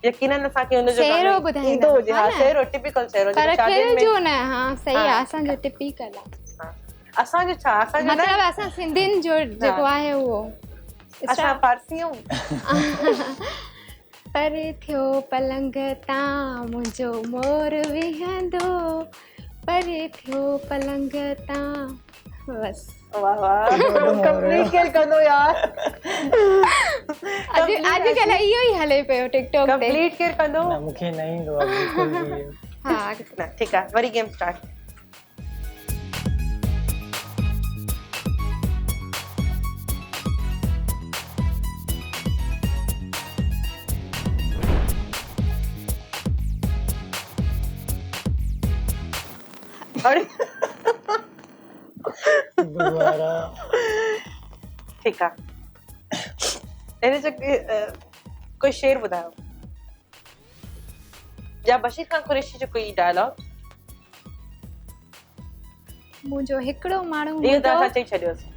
यकीनन असांखे हुनजो सहिरो गानो ॿुधाईंदा, ईंदो हुजे हा हा न? सहिरो टिपिकल सहिरो पर जेको शादियुनि कहिड़ो में जो न हा सही आहे हा। असांजो टिपिकल आहे हा। असांजो छा असांजो न मतिलबु असां सिंधियुनि जो जेको आहे उहो असां फारसी आहियूं परे थियो पलंग तां मुंहिंजो मोर विहंदो परे थियो पलंग तां बस वाह वाह कंप्लीट केर कंदो यार अॼुकल्ह इहो ई हले पियो टिकटॉक ते कंप्लीट केर कंदो न मूंखे न ईंदो आहे बिल्कुल बि हा न ठीकु आहे वरी गेम स्टार्ट दोबारा ठीकु आहे हिन जो कोई शेर ॿुधायो या बशीर खान कुरैशी जो कोई डायलॉग मुंहिंजो हिकिड़ो माण्हू इहो त हूंदो असां चई छॾियोसीं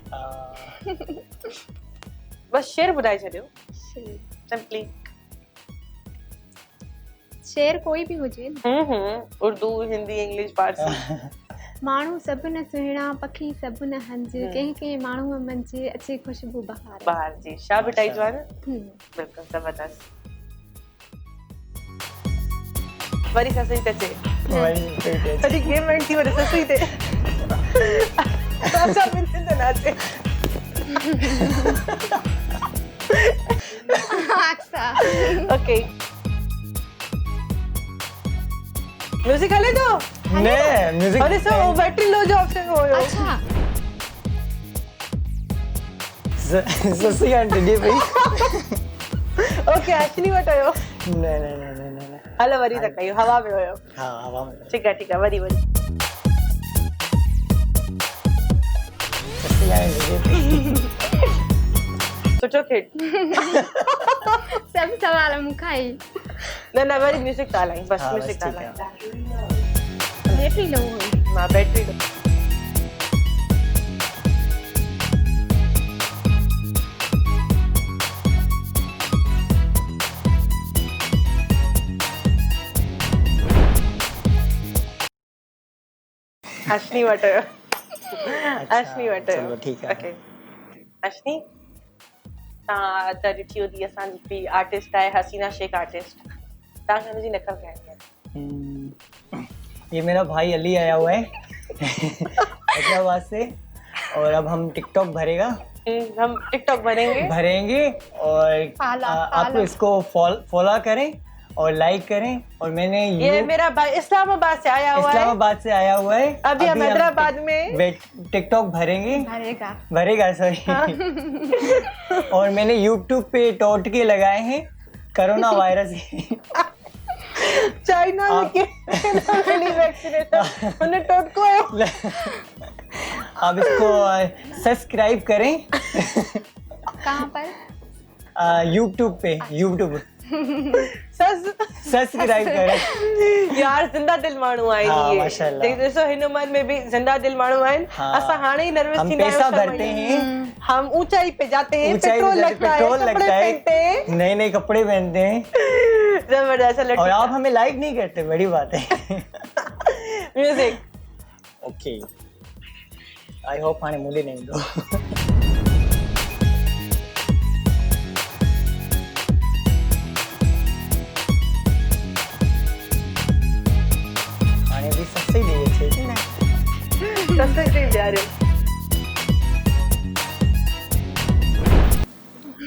बस शेर ॿुधाए छॾियो सिंपली शेर कोई बि हुजे उर्दू हिंदी इंग्लिश फारसी माण्हू सभु न सुहिणा पखी सभु न हंज कंहिं कंहिं माण्हूअ मंझि अचे ख़ुशबू बहार बाहर जी शाह बिटाई जो आहे न हम्म। बिल्कुलु ज़बरदस्त वरी ससुई ते अचे वही सॼी गेम एंड थी वरी ससुई ते अच्छा मिनट तो नाचे अक्सा ओके म्यूजिक हले तो ने म्यूजिक अरे सर वो बैटरी लो जो ऑप्शन हो अच्छा ससी आंटी दी भाई ओके अश्विनी वटयो ने हलो वरी तक कयो हवा में होयो हाँ हवा में ठीक है वरी ससी आंटी दी सुठो खेड सब सवाल मुखाई न वरी म्यूजिक तालाई बस हाँ, म्यूजिक बस ठीक तालाई बैटरी लो हुई मां बैटरी लो अश्विनी वटयो अश्विनी वटयो चलो ठीक है ओके अश्विनी तव्हां त ॾिठी हूंदी असांजी बि आर्टिस्ट आहे हसीना शेख आर्टिस्ट तव्हांखे हुनजी नकल करणी आहे ये मेरा भाई अली आया हुआ है हैदराबाद से और अब हम टिकटॉक हम टिकटॉक भरेंगे और आप इसको फॉलो करें और लाइक करें और मैंने ये मेरा भाई इस्लामाबाद से आया हुआ है अभी हम हैदराबाद में टिकटॉक भरेंगे भरेगा सॉरी हाँ। और मैंने यूट्यूब पे टोटके लगाए हैं कोरोना वायरस चाइना में मिली वैक्सीनेशन उन्हें टोटको है आप इसको सब्सक्राइब करें कहाँ पर यूट्यूब पे यूट्यूब सब्सक्राइब करें यार जिंदा दिल माण्हू आहिनि हाँ, ये माशाल्लाह। ॾिसो हिन उम्र में भी जिंदा दिल माण्हू आहिनि हाँ। असां हाणे ही नर्वस हम थींदा पैसा आहियूं भरते हैं हम ऊंचाई पे जाते हैं ऊंचाई पेट्रोल पे लगता है पेट्रोल कपड़े लगता है पहनते हैं नए नए कपड़े पहनते हैं जबरदस्त और आप हमें लाइक नहीं करते बड़ी बात है म्यूजिक ओके आई होप हाणे मुझे नहीं दो हाणे भी सस्ते दिए थे सस्ते से जा रहे हो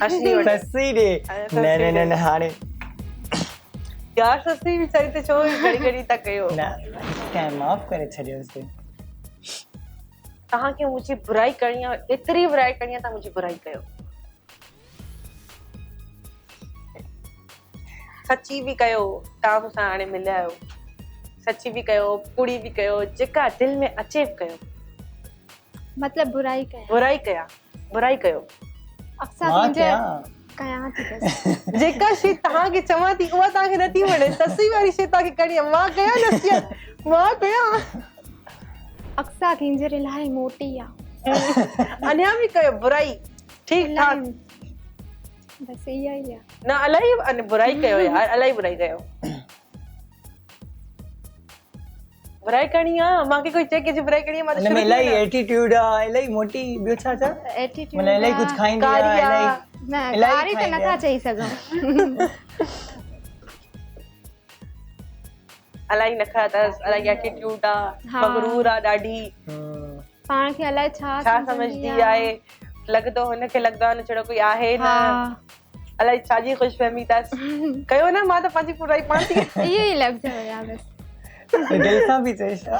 अश्विनी वटयो सस्ते दे नहीं नहीं नहीं हाणे यार सस्ती भी चरी ते छो घड़ी घड़ी तक कयो ना टाइम माफ करे छड़ियो से तव्हांखे मुंहिंजी बुराई करणी आहे एतिरी बुराई करणी आहे तव्हां मुंहिंजी बुराई कयो सची बि कयो तव्हां मूंसां हाणे मिलिया आहियो सची बि कयो कूड़ी बि कयो जेका दिलि में अचे बि कयो मतलब बुराई बुराई कयो अक्सर मां मुझे क्या कयां थी बस जेका शइ तव्हांखे चवां थी उहा तव्हांखे नथी वणे ससी वारी शइ तव्हांखे करणी आहे मां कयां नसीहत मां कयां अक्सर किंजर इलाही मोटी आहे अञा बि कयो बुराई ठीक ठाक बस इहा ई आहे न इलाही अने बुराई कयो यार इलाही बुराई कयो बुराई करणी आहे मूंखे कोई चए कि बुराई करणी आहे मां त मतलब शुरू इलाही एटीट्यूड आहे इलाही मोटी ॿियो छा छा एटीट्यूड मतलब इलाही कुछ खाईंदी आहे इलाही न इलाही कारी त खाईंदी नथा आहे। चई सघूं इलाही नखरा अथसि इलाही एटीट्यूड आहे हा। मगरूर आहे ॾाढी पाण खे अलाए छा छा समझदी आहे लॻंदो हुनखे लॻंदो आहे न छड़ो कोई आहे न हा अलाही छाजी ख़ुशफ़हमी अथसि कयो न मां त पंहिंजी बुराई पाण थी इहो ई लफ़्ज़ हुया बस दिल सां बि चए छा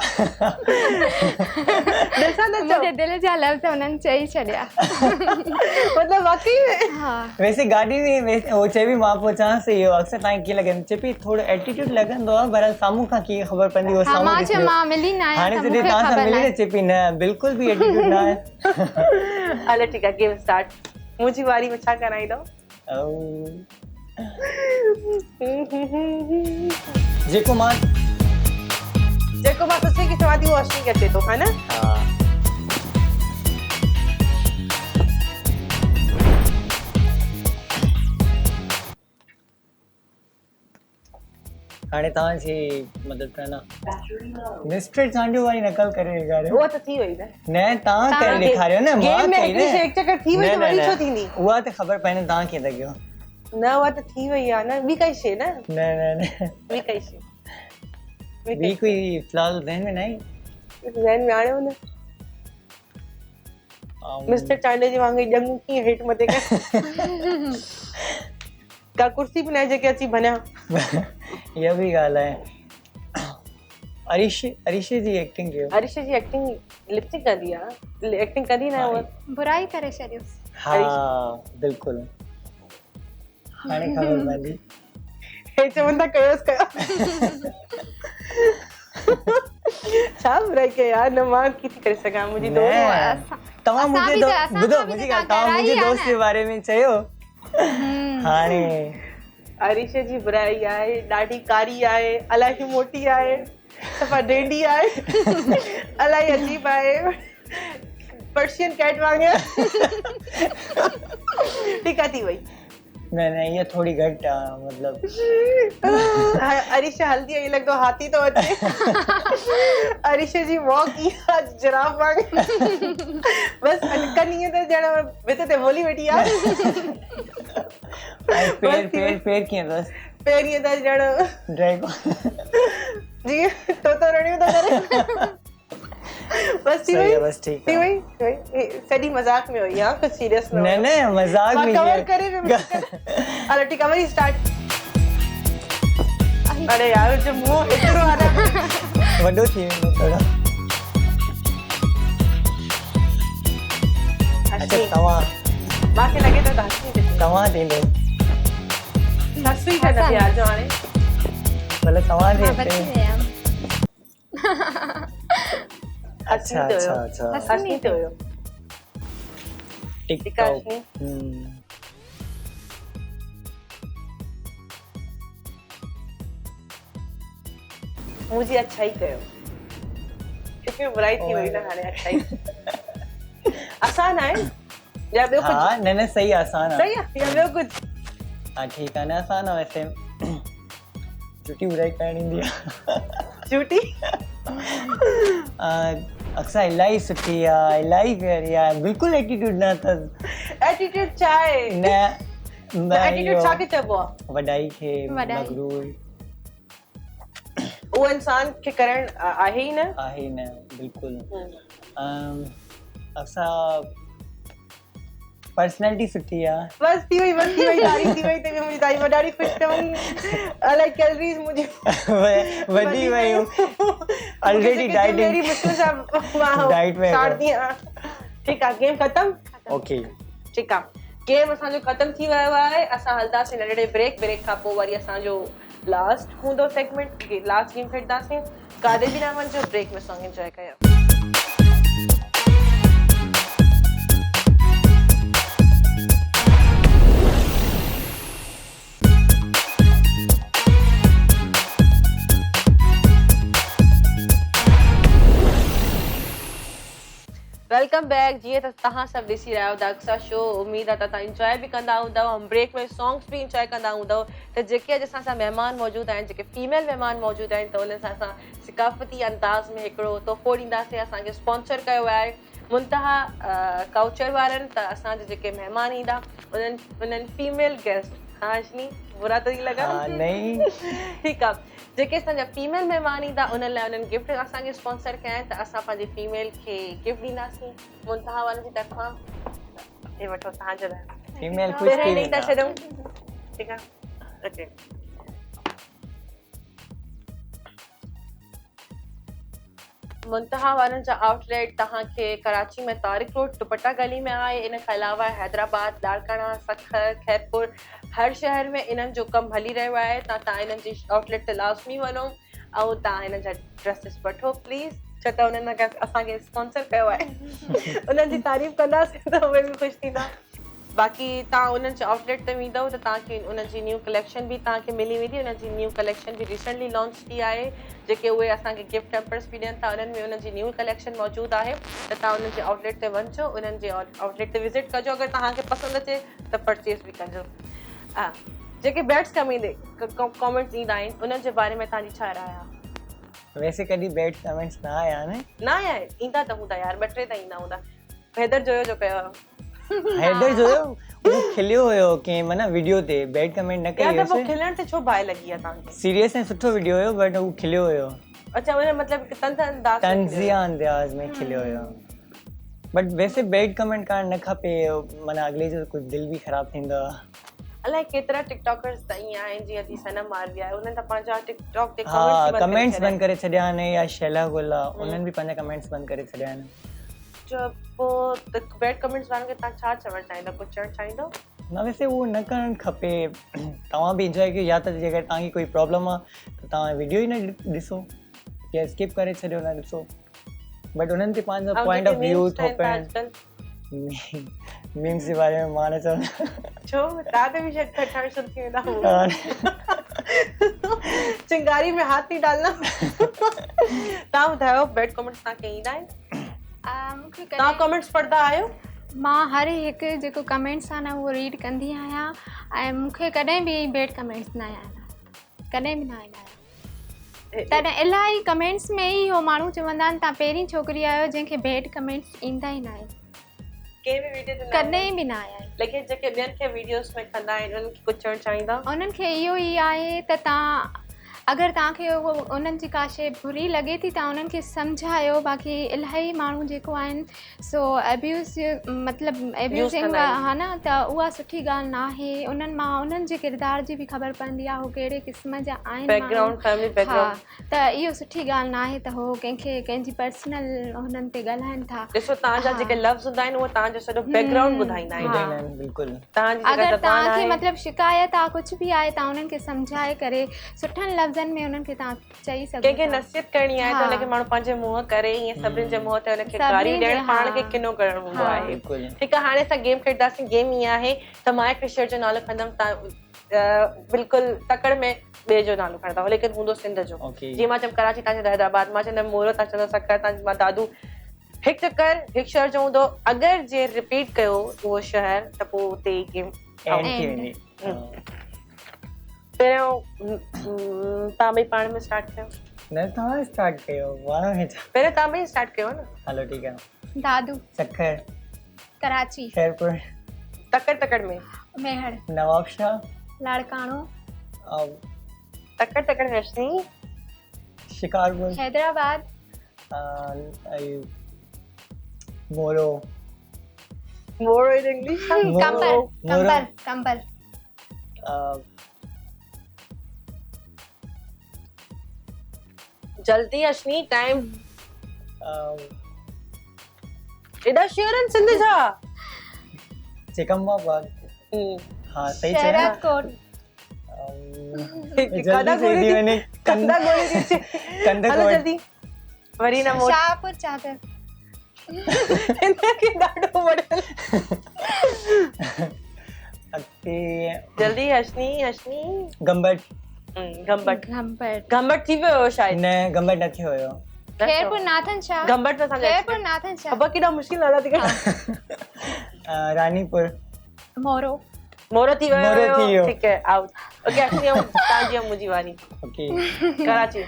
ॾिसां न मुंहिंजे दिलि जा लफ़्ज़ हुननि चई छॾिया मतिलबु वाकई में हा वैसे गाॾी में हो चए बि मां पोइ चवांस इहो अक्सर तव्हांखे कीअं लॻंदो चए पई थोरो एटीट्यूड लॻंदो आहे पर साम्हूं खां कीअं ख़बर पवंदी उहो हा साम्हूं मां ॾिसी चयो लियो। मां मिली न हाणे आहियां त जॾहिं मूंखे तव्हां सां ख़बर मिली न न चए पई न बिल्कुलु बि एटीट्यूड न आहे हलो ठीकु आहे गेम स्टार्ट मुंहिंजी वारी में छा कराईंदो जेको मां जेको मां सची खे चवां थी उहो अश्विनी खे अचे थो हा न हा हाणे तव्हांजी मदद करना मिस्टर चांडियो वारी नकल करे ॾेखारियो उहा त थी वई न न तव्हां करे ॾेखारियो न मां गेम में कई हिकिड़ी न शइ हिकु चकर थी वई त वरी छो थींदी उहा त ख़बर पए न तव्हां कीअं था कयो न उहा त थी वई आहे न ॿी काई शइ न न न न ॿी काई शइ ॿी कोई फ़िलहाल ज़हन में न आहे ज़हन में आणियो न मिस्टर चांडे जी वांगुरु ॼंगूं कीअं हेठि मथे कनि का कुर्सी बि न आहे जेके अची बनिया इहा बि ॻाल्हि आहे। अरिशे जी एक्टिंग कयो। अरिशा जी एक्टिंग लिपस्टिक कंदी आहे, एक्टिंग कंदी न आहे उहा। बुराई करे छॾियोसि। हा बिल्कुलु हाणे ख़बर पवंदी। हे चवंदा कयोसि कयो छा बुराई कई यार, न मां की थी करे सघां, मुंहिंजी दोस्त तव्हां मुंहिंजे ॿुधो मुंहिंजी ॻाल्हि, तव्हां मुंहिंजे दोस्त जे बारे में चयो हाणे अरिशा जी बुराई आहे ॾाढी कारी आहे, इलाही मोटी आहे, सफ़ा डेंडी आहे, इलाही अजीब आहे, पर्शियन कैट वांगुरु ठीकु आहे थी वई। न इहा थोड़ी घटि आहे मतलब। अरिशा हल्दी ईअं लॻंदो हाथी तो अचे अरिशा जी वॉक ईअं जिराफ वांगुरु बस कन ईअं त ॼण भित ते ॿोली वेठी आहे पेर कीअं अथसि? पेर ईअं त ॼण ड्रैगन जीअं तोतो रड़ियूं था करे बस थी वई, बस ठीक थी वई सॼी मजाक में हुई हां, कुछ सीरियस न मजाक में कवर करे हलो ठीक है वरी स्टार्ट। अरे यार जो मुंह एतिरो आ रहा वॾो थी वेंदो थोड़ा। अच्छा तव्हां मांखे लॻे थो तव्हां थींदो ससु ई कंदा पिया जो हाणे भले तव्हां मां थिए। बची वियमि। अच्छा अच्छा अच्छा हसनी तो हुयो टिकटॉक। मुझे अच्छा ही कयो इसमें बुराई थी वई ना हाणे अच्छा ही आसान है या ॿियो कुछ? हाँ न सही आसान सही है या ॿियो कुछ? हाँ ठीक है ना आसान है वैसे झूठी बुराई करनी दी झूठी अक्सर इलाही सुठी आहे, इलाही प्यारी आहे, बिल्कुलु एटीट्यूड न अथसि। एटीट्यूड छा आहे? न एटीट्यूड छा खे चइबो आहे? वॾाई खे वॾाई। मगरूर उहो इंसान खे करण आहे ई न। आहे न बिल्कुलु। असां पर्सनैलिटी सुठी आहे। बस थी वई तारीफ़ थी वई ते मुंहिंजी तारीफ़ ॾाढी ख़ुशि थियमि अलाए कैलोरीज़ मुंहिंजी वधी वयूं ऑलरेडी डाइटिंग मेरी मुश्किल सां डाइट में स्टार्ट थी। ठीकु आहे गेम ख़तमु। ओके ठीकु आहे गेम असांजो ख़तमु थी वियो आहे। असां हलंदासीं नंढड़े ब्रेक खां पोइ वरी असांजो लास्ट हूंदो सेगमेंट लास्ट गेम खेॾंदासीं। काॾे बि न वञिजो, ब्रेक में सॉन्ग एंजॉय कयो। Welcome back. जीअं त तव्हां सभु ॾिसी रहिया आहियो द अक्सा शो, उमेद आहे त तव्हां इंजॉय बि कंदा हूंदव ऐं ब्रेक में सॉन्ग्स बि इंजॉय कंदा हूंदव। त जेके अॼु असां सां महिमान मौजूदु आहिनि, जेके फीमेल महिमान मौजूदु आहिनि, त उन्हनि सां असां सिकाफ़ती अंदाज़ में हिकिड़ो तोहफ़ो ॾींदासीं। असांखे स्पॉन्सर कयो आहे मुंतहा काउचर वारनि। त असांजा जेके महिमान ईंदा उन्हनि फीमेल गेस्ट हाँ अश्नी बुरा तो नहीं लगा? नहीं ठीक है। जेके असांजा फीमेल महिमान ईंदा उन्हनि लाइ उन्हनि गिफ्ट असांखे स्पॉन्सर कया आहिनि। त असां पंहिंजी फीमेल खे गिफ्ट ॾींदासीं मुंतहा वारनि जी तरफ़ां। हे वठो तव्हांजे लाइ। फीमेल ख़ुशि थी ॾेई था वेंदा। छॾूं ठीकु आहे ओके। मुंतहा वारनि जा आउटलेट तव्हांखे कराची में तारिक रोड दुपट्टा गली में आहे। इन खां अलावा हैदराबाद, लाड़काना, सखर, खैरपुर हर शहर में इन्हनि जो कमु हली रहियो आहे। तव्हां इन्हनि जी आउटलेट ते लाज़मी वञो ऐं तव्हां हिननि जा ड्रेसिस वठो प्लीज़। छो त उन्हनि असांखे स्पॉन्सर कयो आहे उन्हनि जी तारीफ़ कंदासीं त उहे बि ख़ुशि थींदा। बाक़ी तव्हां उन्हनि जे आउटलेट ते वेंदव त तव्हांखे उन्हनि जी न्यू कलेक्शन बि तव्हांखे मिली वेंदी। उन्हनि जी न्यू कलेक्शन बि रिसेंटली लॉन्च थी आहे, जेके उहे असांखे गिफ्ट हैम्पर्स बि ॾियनि था। उन्हनि में उन्हनि जी न्यू कलेक्शन मौजूदु आहे। त तव्हां उन्हनि जे आउटलेट ते वञिजो, उन्हनि जे आउटलेट ते विज़िट कजो। अगरि तव्हांखे पसंदि अचे त परचेस बि कजो। हा जेके बैट्स कमेंट्स ईंदा आहिनि उन्हनि जे बारे में तव्हांजी छा राय आहे? वैसे कॾहिं बैड कमेंट्स न आया आहिनि। न आया आहिनि? ईंदा त हूंदा यार, 2-3 त ईंदा हूंदा। हैदर जोयो जो कयो हैदर जो वो खिलियो हुयो कि माना वीडियो ते बैड कमेंट न कई यार त हुयसि। खिलण ते छो बाहि लॻी आहे तव्हांखे? सीरियस ऐं सुठो वीडियो हुयो बट वो खिलियो हुयो। अच्छा उन मतलब तंज़िया तंज़िया अंदाज़ में खिलियो हुयो। बट वैसे बैड कमेंट करणु न खपे, माना अॻिले जो कुझु दिलि बि ख़राबु थींदो आहे। अलाए केतिरा टिकटॉकर्स त ईअं आहिनि जीअं थी सनम मारवी आहे, उन्हनि त पंहिंजा टिकटॉक ते हा कमेंट्स बंदि करे छॾिया आहिनि, या शैला गुल आहे उन्हनि बि पंहिंजा कमेंट्स बंदि करे छॾिया आहिनि। जो पोइ बैड कमेंट्स वारनि खे तव्हां छा चवणु चाहींदो, कुझु चवणु चाहींदो? न वैसे उहो न करणु खपे, तव्हां बि इंजॉय कयो, या त जेकर तव्हांखे कोई प्रॉब्लम आहे त तव्हां वीडियो ई न ॾिसो या स्किप करे छॾियो न ॾिसो, बट उन्हनि ते पंहिंजो पॉइंट ऑफ व्यू थोपण मीम्स जे बारे में मां न चवंदा। छो तव्हां ते बि शायदि ठठण शुरू थी वेंदा, चिंगारी में हाथ नहीं डालना। तव्हां ॿुधायो बैड कमेंट्स तव्हांखे ईंदा आहिनि? मूंखे तव्हां कमेंट्स पढ़ंदा आहियो? मां हर हिकु जेको कमेंट्स आहे न उहो रीड कंदी आहियां, ऐं मूंखे कॾहिं बि बैड कमेंट्स न आया आहिनि, कॾहिं बि न आया आहिनि। तॾहिं इलाही कमेंट्स में ई हो माण्हू चवंदा आहिनि तव्हां पहिरीं छोकिरी आहियो जंहिंखे बैड कमेंट्स ईंदा ई न आहिनि, कंहिं बि वीडियो ते कॾहिं बि न आया आहिनि। लेकिन जेके ॿियनि खे वीडियोस में कंदा आहिनि उन्हनि खे कुझु चवणु चाहींदा? उन्हनि खे इहो ई आहे त तव्हां अगरि तव्हांखे उन्हनि जी का शइ बुरी लॻे थी तव्हां उन्हनि खे सम्झायो, बाक़ी इलाही माण्हू जेको आहिनि सो एब्यूज़ मतिलबु एब्यूज़िंग हा न, त उहा सुठी ॻाल्हि न आहे। उन्हनि मां उन्हनि जे किरदार जी बि ख़बर पवंदी आहे, उहो कहिड़े क़िस्म जा आहिनि, बैकग्राउंड फैमिली बैकग्राउंड, त इहो सुठी ॻाल्हि न आहे त हो कंहिंखे कंहिंजी पर्सनल हुननि ते ॻाल्हाइनि था। ॾिसो तव्हांजा जेके लफ़्ज़ हूंदा आहिनि उहो तव्हांजो सॼो बैकग्राउंड ॿुधाईंदा आहिनि। बिल्कुलु अगरि तव्हांखे मतिलबु शिकायत आहे कुझु बि आहे तव्हां उन्हनि खे सम्झाए करे सुठनि लफ़्ज़नि में उन्हनि खे तव्हां चई सघो। कंहिंखे नसीहत करणी आहे त हुनखे माण्हू पंहिंजे मुंहं करे ईअं सभिनि जे मुंहं ते हुनखे गारी ॾियणु पाण खे किनो करणु हूंदो आहे। ठीकु आहे, हाणे असां गेम खेॾंदासीं। गेम ईअं आहे त मां हिकु शहर जो नालो खणंदमि, तव्हां बिल्कुलु तकड़ में ॿिए जो नालो खणंदा, लेकिन हूंदो सिंध जो। जीअं मां चयमि कराची, तव्हां चवंदा हैदराबाद, मां चवंदमि मोरो, तव्हां चवंदो सक्कर, तव्हां मां दादू। हिकु चकर हिकु शहर जो हूंदो, अगरि जे रिपीट कयो उहो शहर त पोइ उते ई गेम पहिरियों तव्हां ॿई पाण में स्टार्ट कयो। न तव्हां स्टार्ट कयो, पहिरियों तव्हां ॿई स्टार्ट कयो न। हलो ठीकु आहे। दादू सक्खर, कराची, खैरपुर, तकड़ में मेहर, नवाबशाह, लाड़काणो, तकड़ में हसनी, शिकारपुर, हैदराबाद, मोरो इन इंग्लिश, कंबल, जल्दी अश्नी, टाइम एॾा शहर आहिनि सिंध जा। चिकम्बाबाद, हाँ सही चयो। शहरादकोट, जल्दी वरी ना मोर, शाहपुर चादर, इनके ॾाढो वॾो। जल्दी हसनी, गंबट थी वियो शायद। न गंबट न थियो हुयो। खैरपुर नाथन शाह, गंबट त खैरपुर नाथन शाह। अब केॾा मुश्किल नाला थी कया। रानीपुर, मोरो थी वियो। ठीक है, आउट। ओके हसनी, तव्हांजी मुंहिंजी वारी। ओके, कराची,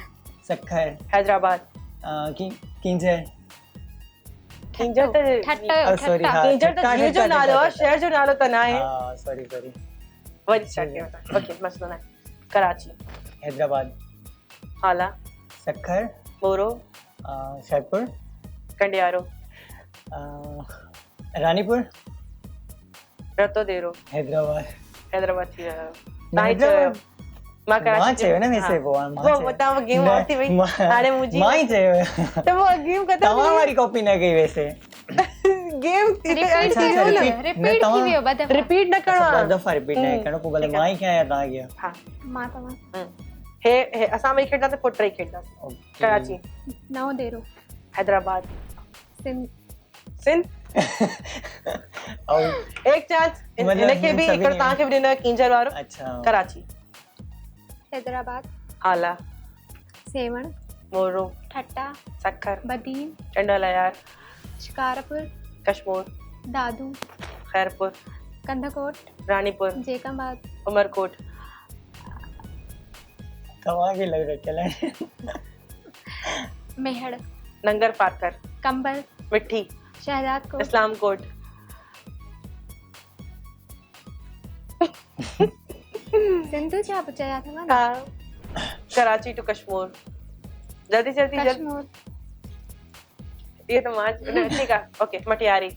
सक्खर, हैदराबाद, किंजर त ये जो नालो आहे, शहर जो नालो त न आहे। सॉरी वरी स्टार्ट कयो। ओके मसलो न आहे। कराची, हैदराबाद, हाला, सक्खर, मोरो, खैरपुर, कंडियारो, रानीपुर, रतोदेरो, हैदराबाद थी वियो। मां चयो न वैसे वो तव्हां गेम वठी वई, हाणे मुंहिंजी मां ई चयो त वो गेम ख़तम। तव्हां वारी कॉपी न कई वैसे। गेम रिपीट थी वियो, रिपीट न करणो आहे, दफ़ा रिपीट न करणो, पोइ भले मां ई कयां या तव्हां कयो। हा मां तव्हां हे असां ॿई खेॾंदासीं, पोइ टे खेॾंदासीं। कराची, नवदेरो, हैदराबाद, सिंध। एक चांस इनके भी, हिकिड़ो तव्हांखे बि ॾिनो किंजर वारो। कराची, हैदराबाद, आला, सेवण, मोरो, ठट्टा, सक्खर, बदीन, चंडोलायार, शिकारपुर, कश्मीर, दादू, खैरपुर, कंधकोट, रानीपुर, जेकमबाद, उमरकोट। तव्हांखे लॻ रखियल आहे। मेहड़, नंगर पार्कर, कंबल, मिठी, शहजादकोट, इस्लामकोट। सिंधु छा पुछाया अथव न? कराची टू कश्मीर। जल्दी ये तो मां ठीक आहे ओके मटियारी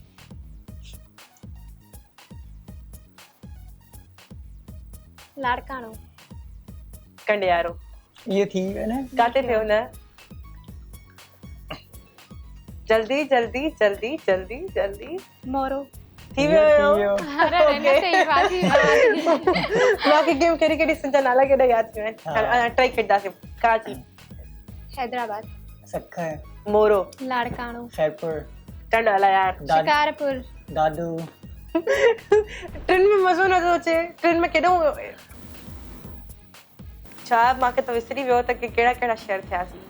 लाड़काणो कंडियारो ये थी है ना काथे थियो न जल्दी जल्दी जल्दी जल्दी जल्दी मोरो थी वियो अरे रहने ते ही बाजी बाकी गेम कहिड़ी कहिड़ी सिंजा नाला केॾा यादि थियूं आहिनि ट्राई खेॾंदासीं कराची हैदराबाद सक्खर मोरो लाड़काणो खैरपुर टंड अला यार शिकारपुर दादू ट्रेन में मज़ो नथो अचे ट्रेन में केॾो छा मूंखे त विसरी वियो त की कहिड़ा कहिड़ा शहर थियासीं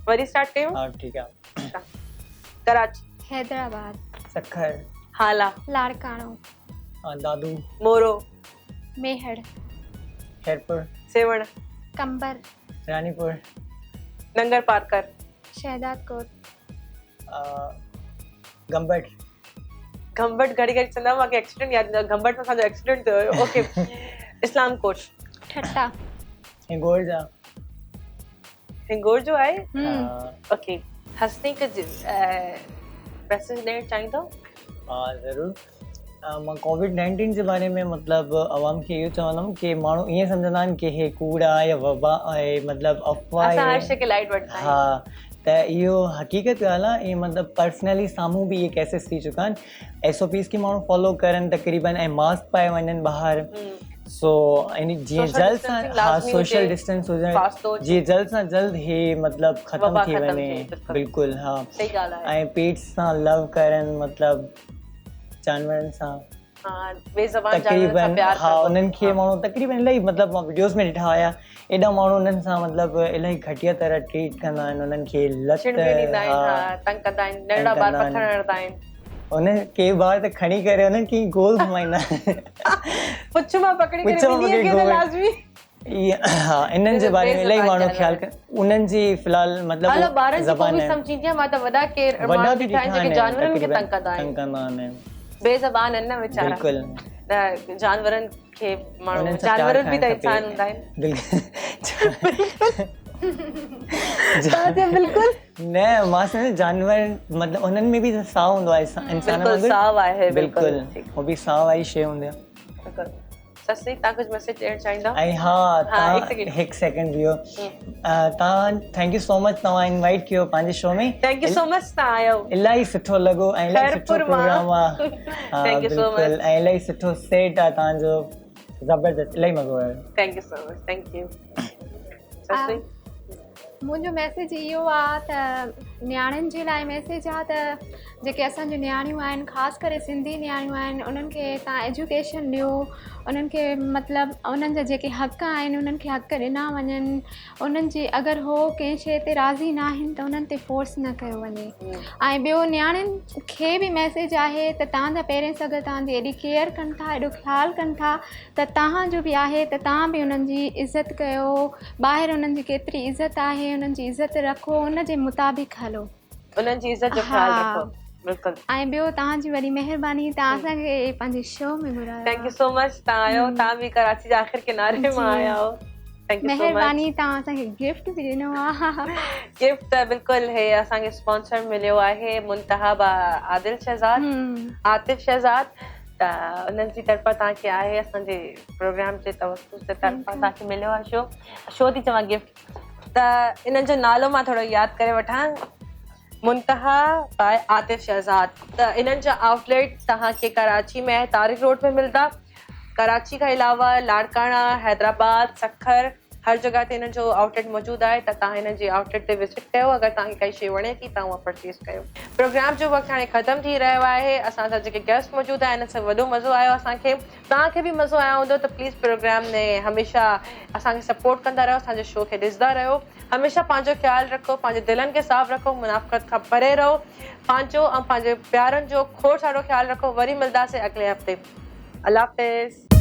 वरी स्टार्ट कयूं हाँ ठीक है कराची हैदराबाद सक्खर हाला लाड़काणो दादू मोरो मेहड़ खैरपुर सेवण कंबर रानीपुर नंगर पारकर शहदादकोट गंबट घंबट घड़ी घड़ी चंदा मूंखे एक्सीडेंट यादि ईंदो घंबट में असांजो एक्सीडेंट थियो हुयो ओके इस्लाम कोट ठट्टा हिंगोरजा हिंगोर जो आहे ओके हसनी के मैसेज ॾियणु चाहींदो ज़रूरु मां कोविड-19 जे बारे में मतिलबु अवाम खे इहो चवंदुमि की माण्हू ईअं सम्झंदा आहिनि की हे कूड़ आहे या वबा आहे मतिलबु अफ़वाह असां आहे हर शइ खे लाइट वठंदा आहियूं हा त इहो हक़ीक़त ॻाल्हि आहे ऐं मतिलबु पर्सनली साम्हूं बि इहे केसिस थी चुका आहिनि SOPs खे माण्हू फॉलो करनि तक़रीबन ऐं मास्क पाए वञनि ॿाहिरि सो यानी जीअं Social जल्द सां distancing हा लाज़मी सोशल हुजे, डिस्टेंस fast हुजणु हुजे। जीअं जल्द सां जल्द हे मतिलबु ख़तमु वबा थी ख़तमु वञे थिए, बिल्कुलु। बिल्कुलु हा सही ॻाल्हि आहे ऐं पेट सां लव करनि मतिलबु जानवरनि सां हा बेज़बान जानवरनि सां तक़रीबन प्यार हा कबो। उन्हनि खे माण्हू तक़रीबन इलाही मतिलबु मां वीडियोस में ॾिठा हुया एॾा माण्हू उन्हनि सां मतिलबु इलाही घटिया तरह ट्रीट कंदा आहिनि उन्हनि खे लत छिड़बी ॾींदा आहिनि हा तंग कंदा आहिनि नंढड़ा ॿार कंदा पथर आहिनि। हणंदा आहिनि उन्हनि के ॿार त खणी करे उन्हनि खे गोल घुमाईंदा आहिनि पुछ मां पकड़ी करे पुछ मां ॿिन्ही खे पकड़ी त गोल। लाज़मी हा इन्हनि जे बारे में इलाही माण्हू ख़्यालु कनि उन्हनि जी फ़िलहाल हलो मतिलबु ॿारनि जी ज़बान कोई आहे सम्झींदी आहे मां त वॾा केर वॾा माण्हू बि ॾिठा आहिनि जेके जानवरनि खे तंग कंदा आहिनि आहिनि बेज़बान आहिनि न वीचारा बिल्कुलु त जानवरनि खे माण्हू उन्हनि सां जानवर प्यारु बि त करणु इंसान खपे। हूंदा आहिनि बिल्कुलु बिल्कुलु न मां सम्झा जानवर मतिलबु उन्हनि में बि त साह हूंदो आहे इंसान बिल्कुलु साव आहे बिल्कुलु ठीकु हो बि साह वारी शइ हूंदी आहे बिल्कुलु ससी तव्हां कुझु मैसेज ॾियणु चाहींदा ऐं हा तव्हां हिकु सेकंड। हिकु सेकेंड बीहो तव्हां थैंक यू सो मच तव्हां इनवाइट कयो पंहिंजे शो में थैंक यू सो मच तव्हां आयो इलाही सुठो लॻो ऐं इलाही सुठो खैरपुर मां। प्रोग्राम आहे हा Thank you so बिल्कुलु much. ऐं इलाही सुठो सेट आहे तव्हांजो ज़बरदस्त इलाही मज़ो आयो thank you so much thank you Sassi मुंहिंजो मैसेज इहो आहे त नियाणियुनि जे लाइ मैसेज आहे त जेके असांजूं नियाणियूं आहिनि ख़ासि करे सिंधी नियाणियूं आहिनि उन्हनि खे तव्हां एजुकेशन ॾियो उन्हनि खे मतिलबु उन्हनि जा जेके हक़ आहिनि उन्हनि खे हक़ ॾिना वञनि उन्हनि जी अगरि हो कंहिं शइ ते राज़ी न आहिनि त उन्हनि ते फोर्स न कयो वञे ऐं ॿियो नियाणियुनि खे बि मैसेज आहे त तव्हांजा पेरेंट्स अगरि तव्हांजी एॾी केयर कनि था एॾो ख़्यालु कनि था त तव्हांजो बि आहे त तव्हां बि उन्हनि जी इज़त कयो ॿाहिरि उन्हनि जी केतिरी इज़त आहे उन्हनि जी इज़त रखो उन जे मुताबिक़ हलो उन्हनि जी इज़त जो ख़्यालु हा। रखो बिल्कुलु ऐं ॿियो तव्हांजी वॾी महिरबानी तव्हां असांखे पंहिंजे शो में घुरायो थैंक यू सो मच तव्हां आयो तव्हां बि कराची जे आख़िर किनारे मां आया आहियो थैंक यू सो मच महिरबानी तव्हां असांखे गिफ्ट बि ॾिनो आहे गिफ्ट त बिल्कुलु हे असांखे स्पॉन्सर मिलियो आहे मुंतहब आदिल शहज़ाद आतिफ शहज़ाद त उन्हनि जी तरफ़ां तव्हांखे आहे असांजे प्रोग्राम जे तवसुस जे तरफ़ां तव्हांखे मिलियो आहे शो थी चवां गिफ्ट त इन्हनि जो नालो मां थोरो यादि करे वठां मुंतहा बाय आतिफ शहज़ाद त इन्हनि जा आउटलेट तव्हांखे कराची में तारिक रोड में मिलंदा कराची खां अलावा लाड़काना हैदराबाद सखर हर जगह ते हिननि जो आउटलेट मौजूदु आहे त तव्हां हिननि जे आउटलेट ते विज़िट कयो अगरि तव्हांखे काई शइ वणे थी तव्हां उहा परचेज़ कयो प्रोग्राम जो वक़्तु हाणे ख़तमु थी रहियो आहे असां सां जेके गेस्ट मौजूदु आहिनि हिन सां वॾो मज़ो आयो असांखे तव्हांखे बि मज़ो आयो हूंदो त प्लीज़ प्रोग्राम में हमेशह असांखे सपोर्ट कंदा रहो असांजे शो खे ॾिसंदा रहो हमेशह पंहिंजो ख़्यालु रखो पंहिंजे दिलनि खे साफ़ु रखो मुनाफ़क़त खां परे रहो पंहिंजो ऐं पंहिंजे प्यारनि जो खोड़ सारो ख़्यालु रखो वरी मिलंदासीं अॻिले हफ़्ते अल्लाह हाफ़िज़